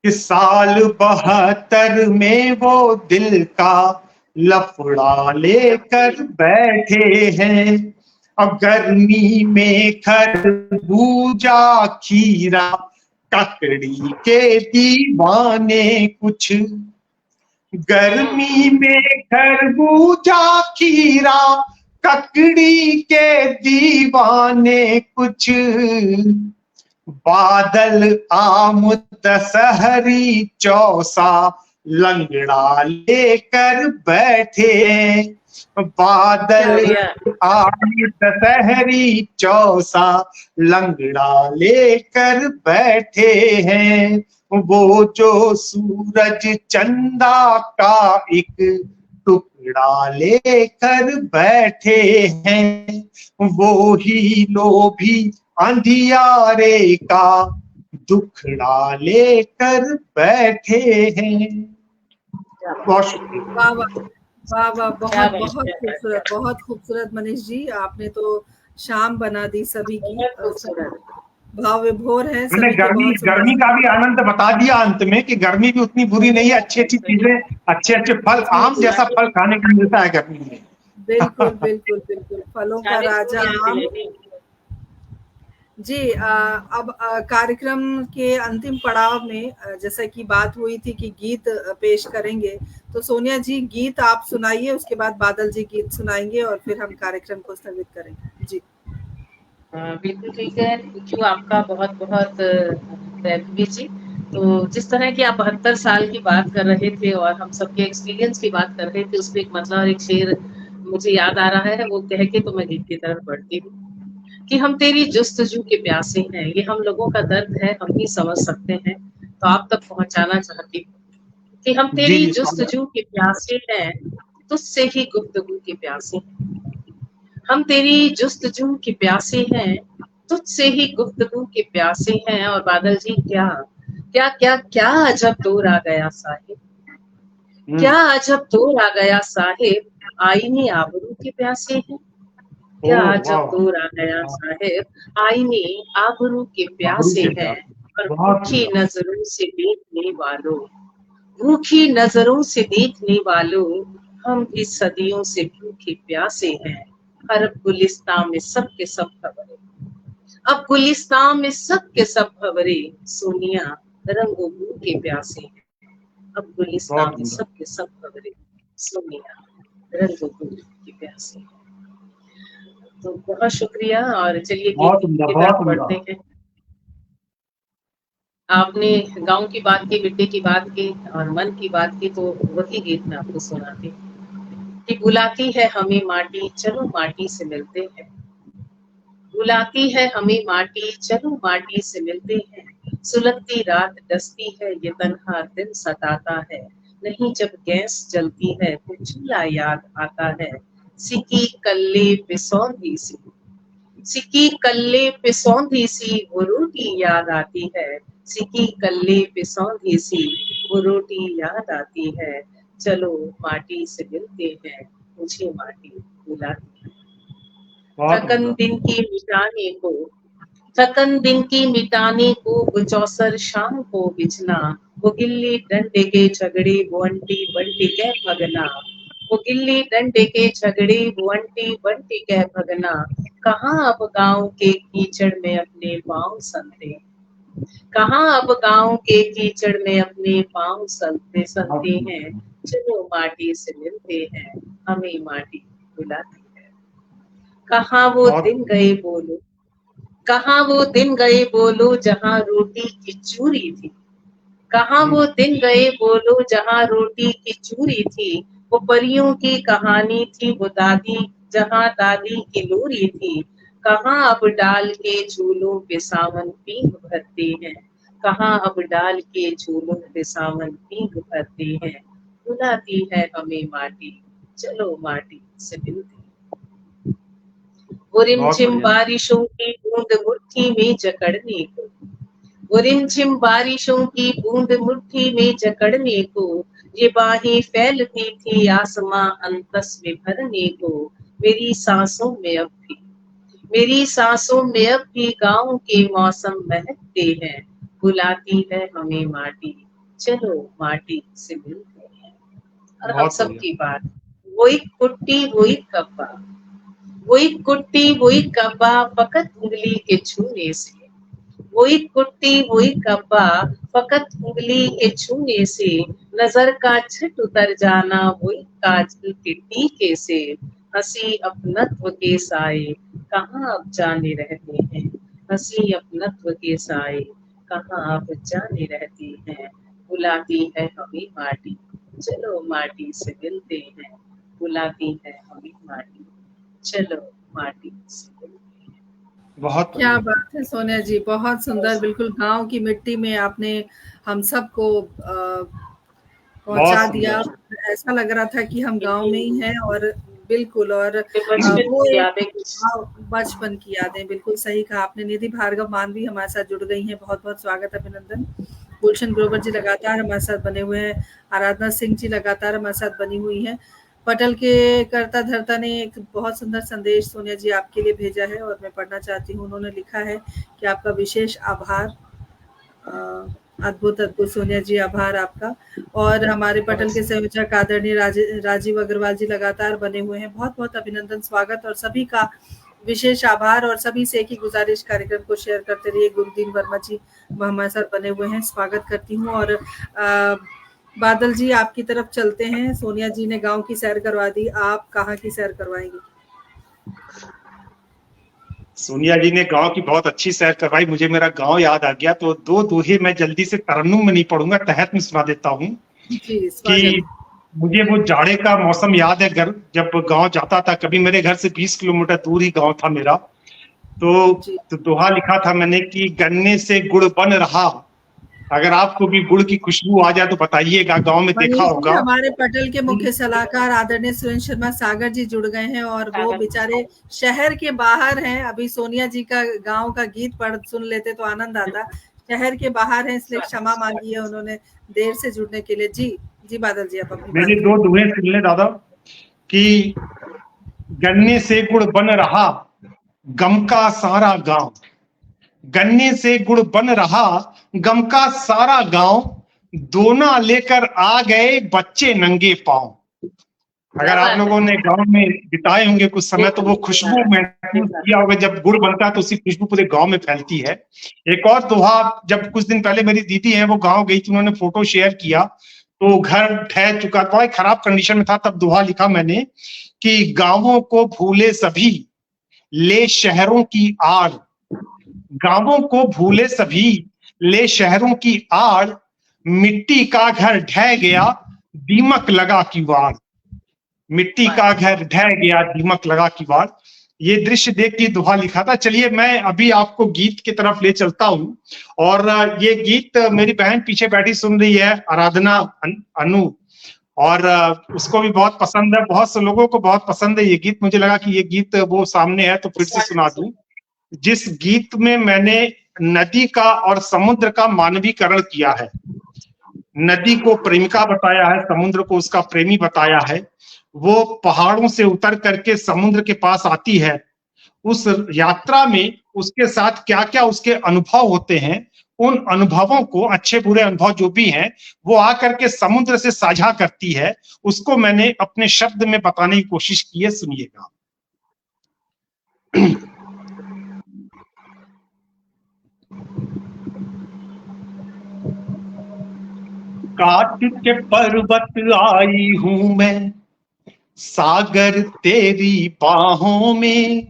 कि साल 72 में वो दिल का लफड़ा लेकर बैठे हैं, अब गर्मी में खरबूजा खीरा ककड़ी के दीवाने कुछ, गर्मी में खरबूजा खीरा ककड़ी के दीवाने कुछ, बादल आम दशहरी चौसा लंगड़ा लेकर बैठे, बादल आम दशहरी चौसा लंगड़ा लेकर बैठे हैं, वो जो सूरज चंदा का एक टुकड़ा लेकर बैठे हैं, वो ही लोभी अंधियारे का दुखड़ा लेकर बैठे हैं। बहुत शुक्रिया। वाह वाह वाह, बहुत खूबसूरत मनीष जी, आपने तो शाम बना दी सभी की, भाव विभोर है। मैंने गर्मी का भी आनंद बता दिया अंत में कि गर्मी भी उतनी बुरी नहीं है, अच्छी अच्छी चीजें, अच्छे अच्छे फल, आम जैसा फल खाने को मिलता है गर्मी में। बिल्कुल बिल्कुल बिल्कुल, फलों का राजा आम। जी अब कार्यक्रम के अंतिम पड़ाव में जैसा कि बात हुई थी कि गीत पेश करेंगे, तो सोनिया जी गीत आप सुनाइए, उसके बाद बादल जी गीत सुनाएंगे और फिर हम कार्यक्रम को स्थगित करेंगे। जी बिल्कुल ठीक है, थैंक यू आपका बहुत बहुत रवि जी। तो जिस तरह की आप 72 साल की बात कर रहे थे और हम सबके एक्सपीरियंस की बात कर रहे थे, उसमें एक मतलब एक शेर मुझे याद आ रहा है, वो कह के तो मैं गीत की तरफ बढ़ती हूँ कि हम तेरी जुस्तजू के प्यासे हैं। ये हम लोगों का दर्द है, हम ही समझ सकते हैं, तो आप तक पहुंचाना चाहती हूँ कि हम तेरी जुस्तजू के प्यासे हैं, तुझसे ही गुफ्तगू के प्यासे हैं। हम तेरी जुस्तजू के प्यासे हैं, तुझसे ही गुफ्तगू के प्यासे हैं। और बादल जी क्या क्या क्या क्या अजब दौर आ गया साहिब, क्या अजब दौर आ गया साहिब, आईने आबरू के प्यासे हैं। क्या अजब दौर आ गया साहिब, आईने आबरू के प्यासे हैं। और भूखी नजरों से देखने वालों, भूखी नजरों से देखने वालों, हम भी सदियों से भूखे प्यासे हैं। अरब गुलिस्तान में सब के सब खबरें, अब गुलिस्तान में सब के सब भंवरे, सोनिया रंगो गुल के प्यासे हैं। अब गुलिस्तान में सब के सब भंवरे, सोनिया रंगो गुल के प्यासे हैं। तो बहुत शुक्रिया। और चलिए गीत की तरफ बढ़ते हैं। आपने गांव की बात की, मिट्टी की बात की और मन की बात की, तो वही गीत मैं आपको सुनाती कि बुलाती है हमें माटी, चलो माटी से मिलते हैं। बुलाती है हमें माटी, चलो माटी से मिलते हैं। सुलगती रात डसती है, ये तन्हा दिन सताता है। नहीं जब गैस जलती है तो चूल्हा याद आता है। सिकी कल्ले पे सौंधी सी, सिकी कल्ले पे सौंधी सी वो रोटी याद आती है। सिकी कल्ले पे सौंधी सी वो रोटी याद आती है। चलो माटी से मिलते हैं, मुझे माटी बुलाती है। थकन दिन की मिटाने को, थकन दिन की मिटाने को वो चौसर शाम को बिछना। वो गिल्ली डंडे के झगड़े वो अंटी बंटी के भगना। वो गिल्ली डंडे के झगड़े वो अंटी बंटी के भगना। कहाँ अब गांव के कीचड़ में अपने पाँव सनते, कहाँ अब गांव के कीचड़ में अपने पाँव सनते सनते हैं। चलो माटी से मिलते हैं, हमें माटी बुलाती है। कहाँ वो दिन गए बोलो, कहाँ वो दिन गए बोलो जहाँ रोटी की चूरी थी। कहाँ वो दिन गए बोलो जहाँ रोटी की चूरी थी। वो परियों की कहानी थी वो दादी, जहाँ दादी की लोरी थी। कहाँ अब डाल के झूलों पे सावन पींग भरते हैं। कहाँ अब डाल के झूलों पे सावन पींग भरते हैं। बुलाती है हमें माटी, चलो माटी से मिलते हैं। वो रिमझिम बारिशों की बूंद मुट्ठी में जकड़ने को, वो रिमझिम बारिशों की बूंद मुट्ठी में जकड़ने को। ये बाहें फैलती थी आसमां अंतस में भरने को। मेरी सांसों में अब भी, मेरी सांसों में अब भी गाँव के मौसम महकते हैं। बुलाती है हमें माटी, चलो माटी से मिलते हैं। और हम सब की बात, वही कुट्टी वही कब्बा, वही कुट्टी वही कब्बा फकत उंगली के छूने से। वही कुट्टी वही कब्बा फकत उंगली के छूने से। नजर का छट उतर जाना वही काजल के टीके से। हंसी अपनत्व के साए कहाँ अब जाने रहते हैं। हंसी अपनत्व के साए कहाँ अब जाने रहती हैं। बुलाती है हमें माटी, चलो माटी से मिलते हैं। बुलाती है हमें माटी, चलो माटी से मिलते हैं। बहुत क्या बात है सोनिया जी, बहुत सुंदर। बिल्कुल गांव की मिट्टी में आपने हम सबको पहुंचा दिया। ऐसा लग रहा था कि हम गांव में ही हैं। और बिल्कुल, और वो बचपन की यादें, बिल्कुल सही कहा आपने। निधि भार्गव मानवी हमारे साथ जुड़ गई हैं, बहुत बहुत स्वागत, अभिनंदन। गुलशन ग्रोवर जी लगातार हमारे साथ बने हुए हैं। आराधना सिंह जी लगातार हमारे साथ बनी हुई हैं। पटल के कर्ता धर्ता ने एक बहुत सुंदर संदेश सोनिया जी आपके लिए भेजा है और मैं पढ़ना चाहती हूँ। उन्होंने लिखा है कि आपका विशेष आभार, अद्भुत अद्भुत सोनिया जी, आभार आपका। और हमारे पटल के संयोजक आदरणीय राजीव अग्रवाल जी लगातार बने हुए हैं, बहुत बहुत अभिनंदन, स्वागत। और सभी का विशेष आभार। और सभी से एक ही गुजारिश, कार्यक्रम को शेयर करते रहिए। गुरुदीन वर्मा जी हमारे साथ बने हुए हैं, स्वागत करती हूँ। और बादल जी आपकी तरफ चलते हैं। सोनिया जी ने गांव की सैर करवा दी, आप कहाँ की सैर करवाएंगे? सोनिया जी ने गांव की बहुत अच्छी सैर करवाई, मुझे मेरा गांव याद आ गया। तो दो दोहे मैं जल्दी से तरन्नुम में नहीं पढ़ूंगा, तहत में सुना देता हूँ कि मुझे वो जाड़े का मौसम याद है। जब गांव जाता था, कभी मेरे घर से 20 किलोमीटर दूर ही गांव था मेरा, तो दोहा लिखा था मैंने कि गन्ने से गुड़ बन रहा। अगर आपको भी गुड़ की खुशबू आ जाए तो बताइएगा, गांव में देखा होगा। हमारे पटल के मुख्य सलाहकार आदरणीय सुरेंद्र शर्मा सागर जी जुड़ गए हैं और वो बेचारे शहर के बाहर हैं। अभी सोनिया जी का गांव का गीत पढ़ सुन लेते तो आनंद आता। शहर के बाहर हैं, इसलिए क्षमा मांगी है उन्होंने देर से जुड़ने के लिए। जी बादल जी, आप अपनी मेरी दो दोहे सुन ले दादा कि गन्ने से गुड़ बन रहा गम का सारा गांव, गन्ने से गुड़ बन रहा गम का सारा गांव, दोना लेकर आ गए बच्चे नंगे पांव। अगर आप लोगों ने गांव में बिताए होंगे कुछ समय तो वो खुशबू महसूस किया होगा, जब गुड़ बनता है तो उसकी खुशबू पूरे गांव में फैलती है। एक और दोहा, जब कुछ दिन पहले मेरी दीदी है वो गांव गई थी, उन्होंने फोटो शेयर किया तो घर ढह चुका था, खराब कंडीशन में था, तब दोहा लिखा मैंने कि गांवों को भूले सभी ले शहरों की आड़, गांवों को भूले सभी ले शहरों की आड़, मिट्टी का घर ढह गया दीमक लगा किवाड़, मिट्टी का घर ढह गया दीमक लगा किवाड़। ये दृश्य देख के दोहा लिखा था। चलिए मैं अभी आपको गीत की तरफ ले चलता हूं, और ये गीत मेरी बहन पीछे बैठी सुन रही है, आराधना अनु, और उसको भी बहुत पसंद है, बहुत से लोगों को बहुत पसंद है ये गीत। मुझे लगा कि ये गीत वो सामने है तो फिर से सुना दूं, जिस गीत में मैंने नदी का और समुद्र का मानवीकरण किया है। नदी को प्रेमिका बताया है, समुद्र को उसका प्रेमी बताया है। वो पहाड़ों से उतर करके समुद्र के पास आती है, उस यात्रा में उसके साथ क्या क्या उसके अनुभव होते हैं, उन अनुभवों को, अच्छे बुरे अनुभव जो भी हैं, वो आकर के समुद्र से साझा करती है। उसको मैंने अपने शब्द में बताने की कोशिश की है, सुनिएगा। काट के पर्वत आई हूं मैं, सागर तेरी बाहों में,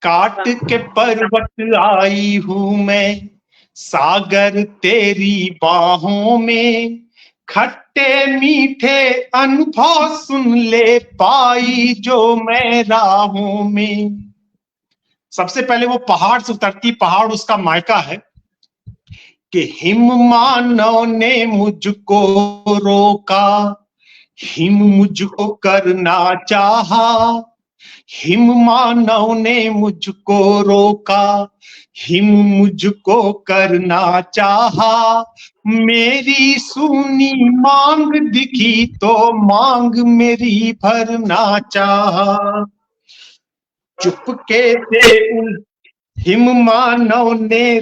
काट के पर्वत आई हूं मैं, सागर तेरी बाहों में, खट्टे मीठे अनुभव सुन ले पाई जो मैं राहों में। सबसे पहले वो पहाड़ से उतरती, पहाड़ उसका मायका है कि हिम मानव ने मुझको रोका, हिम मुझको करना चाहा, हिम मानव ने मुझको रोका, हिम मुझको करना चाहा, मेरी सुनी मांग दिखी तो मांग मेरी भरना चाहा, चुपके से हिम मानव ने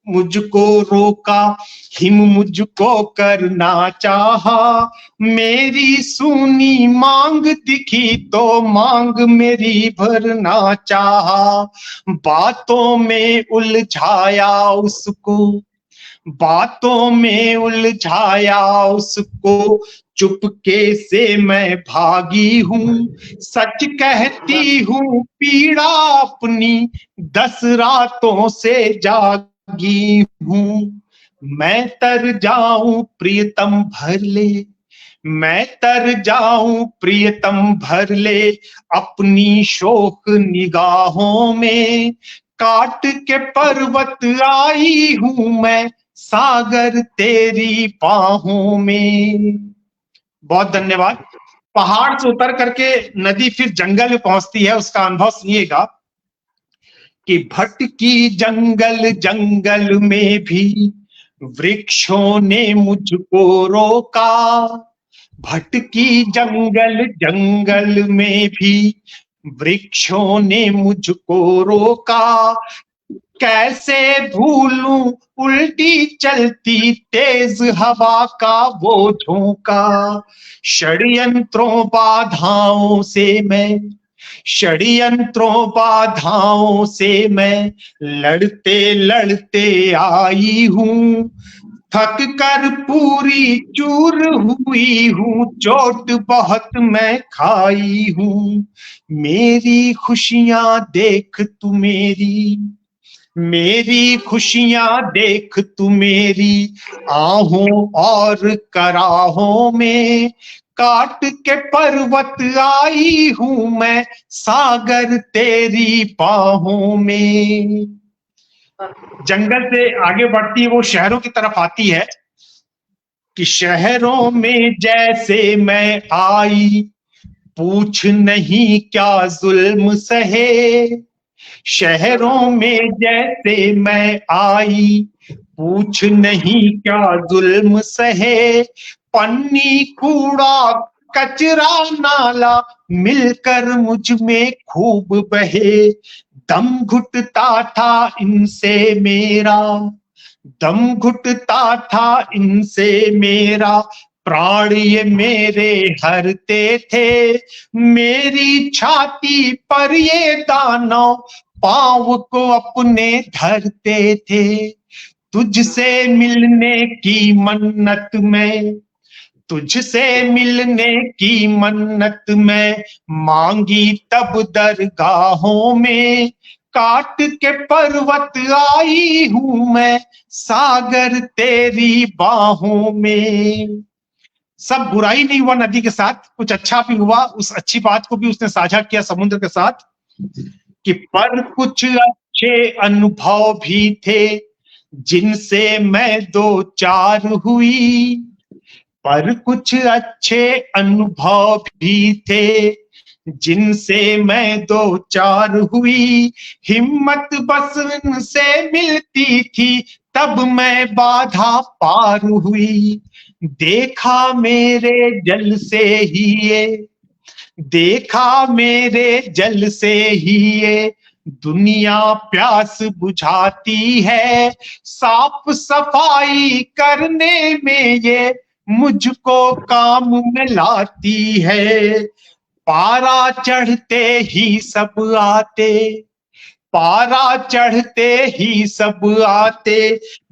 मुझको रोका, हिम मुझको करना चाहा, मेरी सुनी मांग दिखी तो मांग मेरी भरना चाहा, बातों में उलझाया उसको, बातों में उलझाया उसको, चुपके से मैं भागी हूँ, सच कहती हूँ पीड़ा अपनी 10 रातों से जागी हूँ, मैं तर जाऊं प्रियतम भर ले, मैं तर जाऊं प्रियतम भर ले, अपनी शोक निगाहों में, काट के पर्वत आई हूं मैं, सागर तेरी बाहों में। बहुत धन्यवाद। पहाड़ से उतर करके नदी फिर जंगल में पहुंचती है, उसका अनुभव सुनिएगा कि भटकी जंगल जंगल में भी वृक्षों ने मुझको रोका, भटकी जंगल जंगल में भी वृक्षों ने मुझको रोका, कैसे भूलूं उल्टी चलती तेज हवा का वो झोंका, षड्यंत्रों बाधाओं से मैं, षड्यंत्रों बाधाओं से मैं लड़ते लड़ते आई हूँ, थक कर पूरी चूर हुई हूँ, चोट बहुत मैं खाई हूँ, मेरी खुशियां देख तू मेरी, मेरी खुशियां देख तू मेरी आहों और कराहों में, काट के पर्वत आई हूं मैं, सागर तेरी बाहों में। जंगल से आगे बढ़ती है, वो शहरों की तरफ आती है कि शहरों में जैसे मैं आई, पूछ नहीं क्या जुल्म सहे, शहरों में जैसे मैं आई, पूछ नहीं क्या जुल्म सहे, पन्नी कूड़ा कचरा नाला मिलकर मुझ में खूब बहे, दम घुटता था इनसे मेरा, दम घुटता था इनसे मेरा, प्राण ये मेरे हरते थे, मेरी छाती पर ये दानव पांव को अपने धरते थे। तुझसे मिलने की मन्नत में, तुझसे मिलने की मन्नत में मांगी तब दरगाहों में, काट के पर्वत आई हूं मैं सागर तेरी बाहों में। सब बुराई नहीं हुआ नदी के साथ, कुछ अच्छा भी हुआ, उस अच्छी बात को भी उसने साझा किया समुद्र के साथ कि पर कुछ अच्छे अनुभव भी थे जिनसे मैं दो चार हुई, पर कुछ अच्छे अनुभव भी थे जिनसे मैं दो चार हुई। हिम्मत बस उनसे मिलती थी तब मैं बाधा पार हुई। देखा मेरे जल से ही ये, देखा मेरे जल से ही ये दुनिया प्यास बुझाती है, साफ सफाई करने में ये मुझको काम में लाती है। पारा चढ़ते ही सब आते, पारा चढ़ते ही सब आते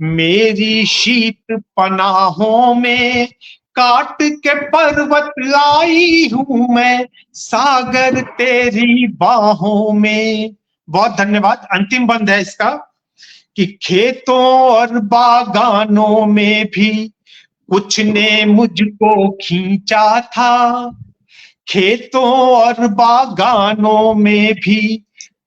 मेरी शीत पनाहों में, काट के पर्वत आई हूं मैं सागर तेरी बाहों में। बहुत धन्यवाद। अंतिम बंद है इसका कि खेतों और बागानों में भी कुछ ने मुझको खींचा था, खेतों और बागानों में भी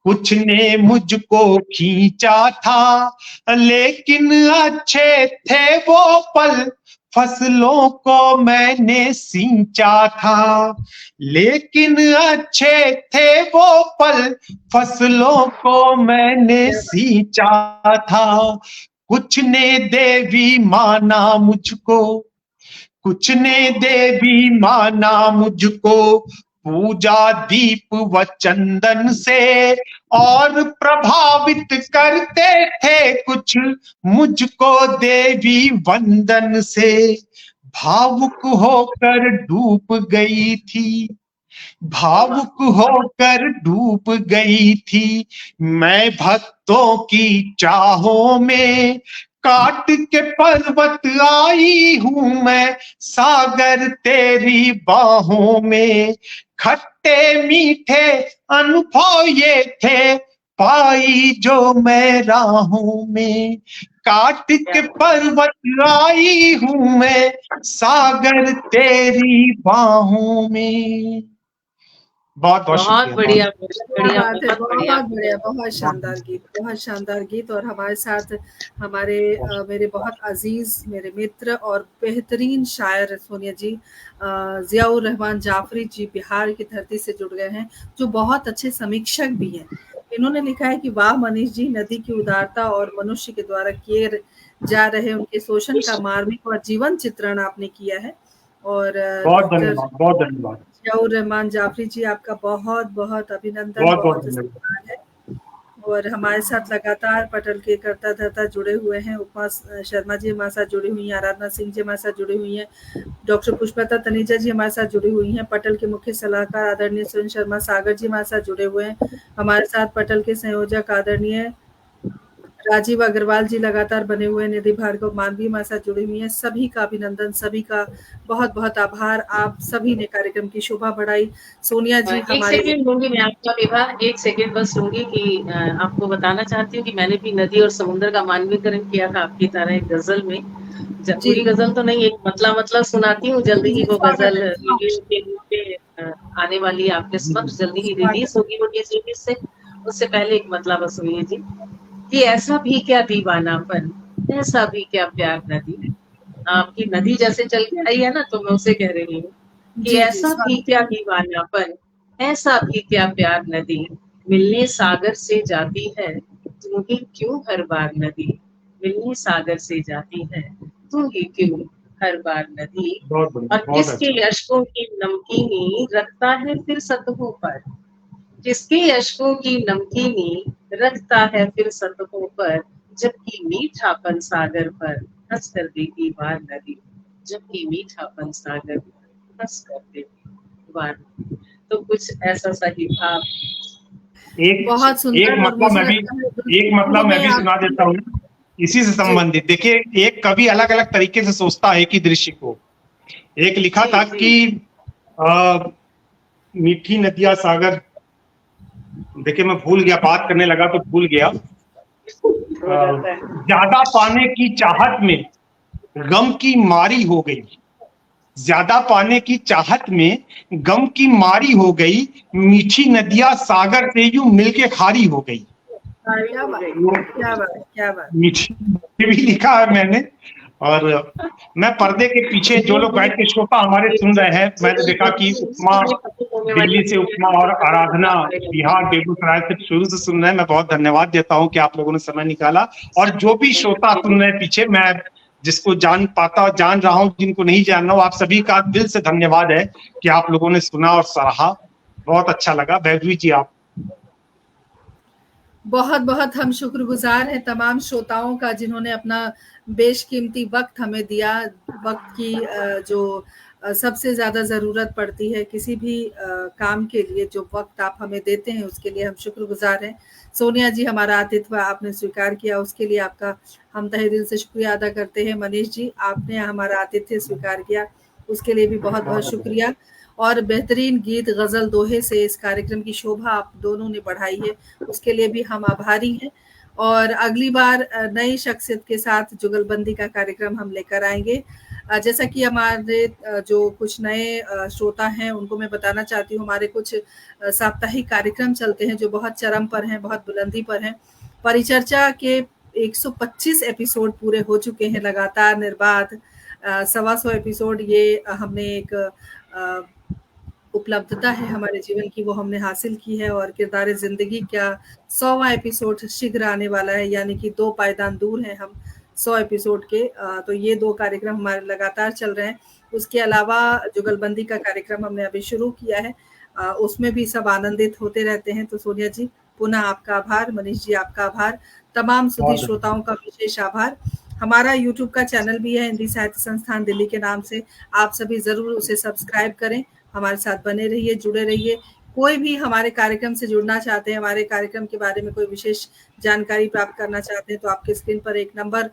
कुछ ने मुझको खींचा था, लेकिन अच्छे थे वो पल फसलों को मैंने सींचा था, लेकिन अच्छे थे वो पल फसलों को मैंने सींचा था। कुछ ने देवी माना मुझको, कुछ ने देवी माना मुझको पूजा दीप व चंदन से, और प्रभावित करते थे कुछ मुझको देवी वंदन से। भावुक होकर डूब गई थी, भावुक होकर डूब गई थी मैं भक्तों की चाहों में, काट के पर्वत आई हूं मैं सागर तेरी बाहों में। खट्टे मीठे अनुभव ये थे पाई जो मैं राहों में, काट के पर्वत आई हूं मैं सागर तेरी बाहों में। बहुत बहुत बहुत बढ़िया, बढ़िया, बहुत बहुत बढ़िया, बढ़िया, बहुत शानदार गीत, बहुत शानदार गीत। और हमारे साथ हमारे मेरे बहुत अजीज मेरे मित्र और बेहतरीन शायर सोनिया जी, जियाउर रहमान जाफरी जी बिहार की धरती से जुड़ गए हैं, जो बहुत अच्छे समीक्षक भी हैं। इन्होंने लिखा है कि वाह मनीष जी, नदी की उदारता और मनुष्य के द्वारा किए जा रहे उनके शोषण का मार्मिक और जीवन चित्रण आपने किया है। और बहुत धन्यवाद, बहुत धन्यवाद। जियाउर रहमान जाफरी जी, आपका बहुत बहुत अभिनंदन, बहुत बहुत धन्यवाद सम्मान है। और हमारे साथ लगातार पटल के करता धरता जुड़े हुए हैं। उपमा शर्मा जी हमारे साथ जुड़ी हुई हैं, आराधना सिंह जी हमारे साथ जुड़ी हुई हैं, डॉक्टर पुष्पलता तनेजा जी हमारे साथ जुड़ी हुई हैं, पटल के मुख्य सलाहकार आदरणीय सुरेंद्र शर्मा सागर जी हमारे साथ जुड़े हुए हैं, हमारे साथ पटल के संयोजक आदरणीय राजीव अग्रवाल जी लगातार बने हुए, निधि भार्गव मानवी हमारे साथ जुड़ी हुई हैं। सभी का अभिनंदन, सभी का बहुत बहुत आभार। आप सभी ने कार्यक्रम की शोभा बढ़ाई। सोनिया जी हमारे एक सेकंड लूंगी मैं आपका विभा, एक सेकंड बस लूंगी कि आपको बताना चाहती हूँ कि मैंने भी नदी और समुद्र का मानवीकरण किया था आपकी तरह एक गजल में। पूरी गजल तो नहीं, एक मतलब सुनाती हूँ। जल्दी ही वो गजल वीडियो के रूप में आने वाली है आपके समक्ष, जल्दी ही रिलीज होगी वो टीवी से। उससे पहले एक मतलब सुनिए जी कि ऐसा भी क्या दीवानापन, ऐसा भी क्या प्यार नदी। आपकी नदी जैसे चल के आई है ना, तो मैं उसे कह रही हूँ कि ऐसा भी क्या दीवानापन, ऐसा भी क्या प्यार नदी, मिलने सागर से जाती है तुम ही क्यों हर बार नदी, मिलने सागर से जाती है तुम ही क्यों हर बार नदी। और किसके अश्कों की नमकीनी रखता है फिर सतहों पर, जिसके अश्कों की नमकीनी रखता है फिर सतहों पर, जबकि मीठापन सागर पर हंस कर देती बार नदी। जबकि मीठापन सागर हंस कर दे वार। तो कुछ ऐसा सा ही भाव। बहुत एक सुंदर। और मतलब मुझे मैं भी लगता है एक मतलब मैं भी सुना देता हूँ इसी से जी संबंधित। देखिए, एक कवि अलग अलग तरीके से सोचता है कि दृश्य को। एक लिखा जी था जी कि मीठी नदियां सागर, देखिए मैं भूल गया, बात करने लगा तो भूल गया। हो जाता है। ज्यादा पाने की चाहत में गम की मारी हो गई, ज्यादा पाने की चाहत में गम की मारी हो गई, मीठी नदियां सागर से यूं मिलके खारी हो गई। सारी क्या हो बात, गई। क्या बात, क्या बात। मीठी भी लिखा है मैंने। और मैं पर्दे के पीछे जो लोग बैठ के श्रोता हमारे सुन रहे हैं, मैंने देखा कि उपमा दिल्ली से, उपमा और आराधना बिहार बेगूसराय से शुरू से सुन रहे हैं। मैं बहुत धन्यवाद देता हूं कि आप लोगों ने समय निकाला। और जो भी श्रोता सुन रहे हैं पीछे, मैं जिसको जान पाता जान रहा हूं, जिनको नहीं जान रहा हूं, आप सभी का दिल से धन्यवाद है कि आप लोगों ने सुना और सराहा। बहुत अच्छा लगा। वैभवी जी, आप। बहुत बहुत हम शुक्रगुजार हैं तमाम श्रोताओं का जिन्होंने अपना बेशकीमती वक्त हमें दिया। वक्त की जो सबसे ज़्यादा ज़रूरत पड़ती है किसी भी काम के लिए, जो वक्त आप हमें देते हैं उसके लिए हम शुक्रगुजार हैं। सोनिया जी, हमारा आतिथ्य आपने स्वीकार किया, उसके लिए आपका हम तहे दिल से शुक्रिया अदा करते हैं। मनीष जी, आपने हमारा आतिथ्य स्वीकार किया, उसके लिए भी बहुत बहुत शुक्रिया। और बेहतरीन गीत, गज़ल, दोहे से इस कार्यक्रम की शोभा आप दोनों ने बढ़ाई है, उसके लिए भी हम आभारी हैं। और अगली बार नई शख्सियत के साथ जुगलबंदी का कार्यक्रम हम लेकर आएंगे। जैसा कि हमारे जो कुछ नए श्रोता हैं उनको मैं बताना चाहती हूँ, हमारे कुछ साप्ताहिक कार्यक्रम चलते हैं जो बहुत चरम पर हैं, बहुत बुलंदी पर हैं। परिचर्चा के 125 एपिसोड पूरे हो चुके हैं लगातार निर्बाध। 125 एपिसोड ये हमने एक उपलब्धता है हमारे जीवन की, वो हमने हासिल की है। और किरदार ज़िंदगी का 100वां एपिसोड शीघ्र आने वाला है, यानी कि 2 पायदान दूर हैं हम 100 एपिसोड के। तो ये 2 कार्यक्रम हमारे लगातार चल रहे हैं। उसके अलावा जुगलबंदी का कार्यक्रम हमने अभी शुरू किया है, उसमें भी सब आनंदित होते रहते हैं। तो सोनिया जी, पुनः आपका आभार। मनीष जी, आपका आभार। तमाम सुधी श्रोताओं का विशेष आभार। हमारा यूट्यूब का चैनल भी है, हिंदी साहित्य संस्थान दिल्ली के नाम से। आप सभी ज़रूर उसे सब्सक्राइब करें, हमारे साथ बने रहिए, जुड़े रहिए। कोई भी हमारे कार्यक्रम से जुड़ना चाहते हैं, हमारे कार्यक्रम के बारे में कोई विशेष जानकारी प्राप्त करना चाहते हैं, तो आपके स्क्रीन पर एक नंबर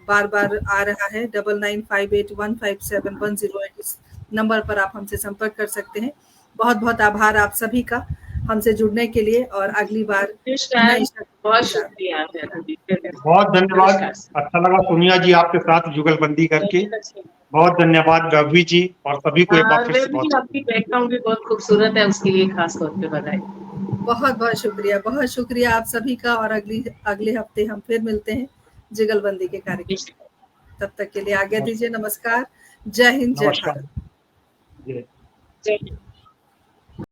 बार-बार आ रहा है, 9958157108। इस नंबर पर आप हमसे संपर्क कर सकते हैं। बहुत-बहुत आभार आप सभी का हमसे जुड़ने के लिए। और अगली बार बहुत शुक्रिया। बहुत धन्यवाद। अच्छा लगा सोनिया जी आपके साथ जुगलबंदी करके। बहुत धन्यवाद रवि जी, और सभी को एक बार फिर से बहुत। आपकी बैकग्राउंड भी बहुत खूबसूरत है, उसके लिए खास तौर पे बधाई। बहुत शुक्रिया, बहुत शुक्रिया आप सभी का। और अगले हफ्ते हम फिर मिलते हैं जुगलबंदी के कार्यक्रम। तब तक के लिए आज्ञा दीजिए। नमस्कार। जय हिंद, जय भारत। नमस्कार। जय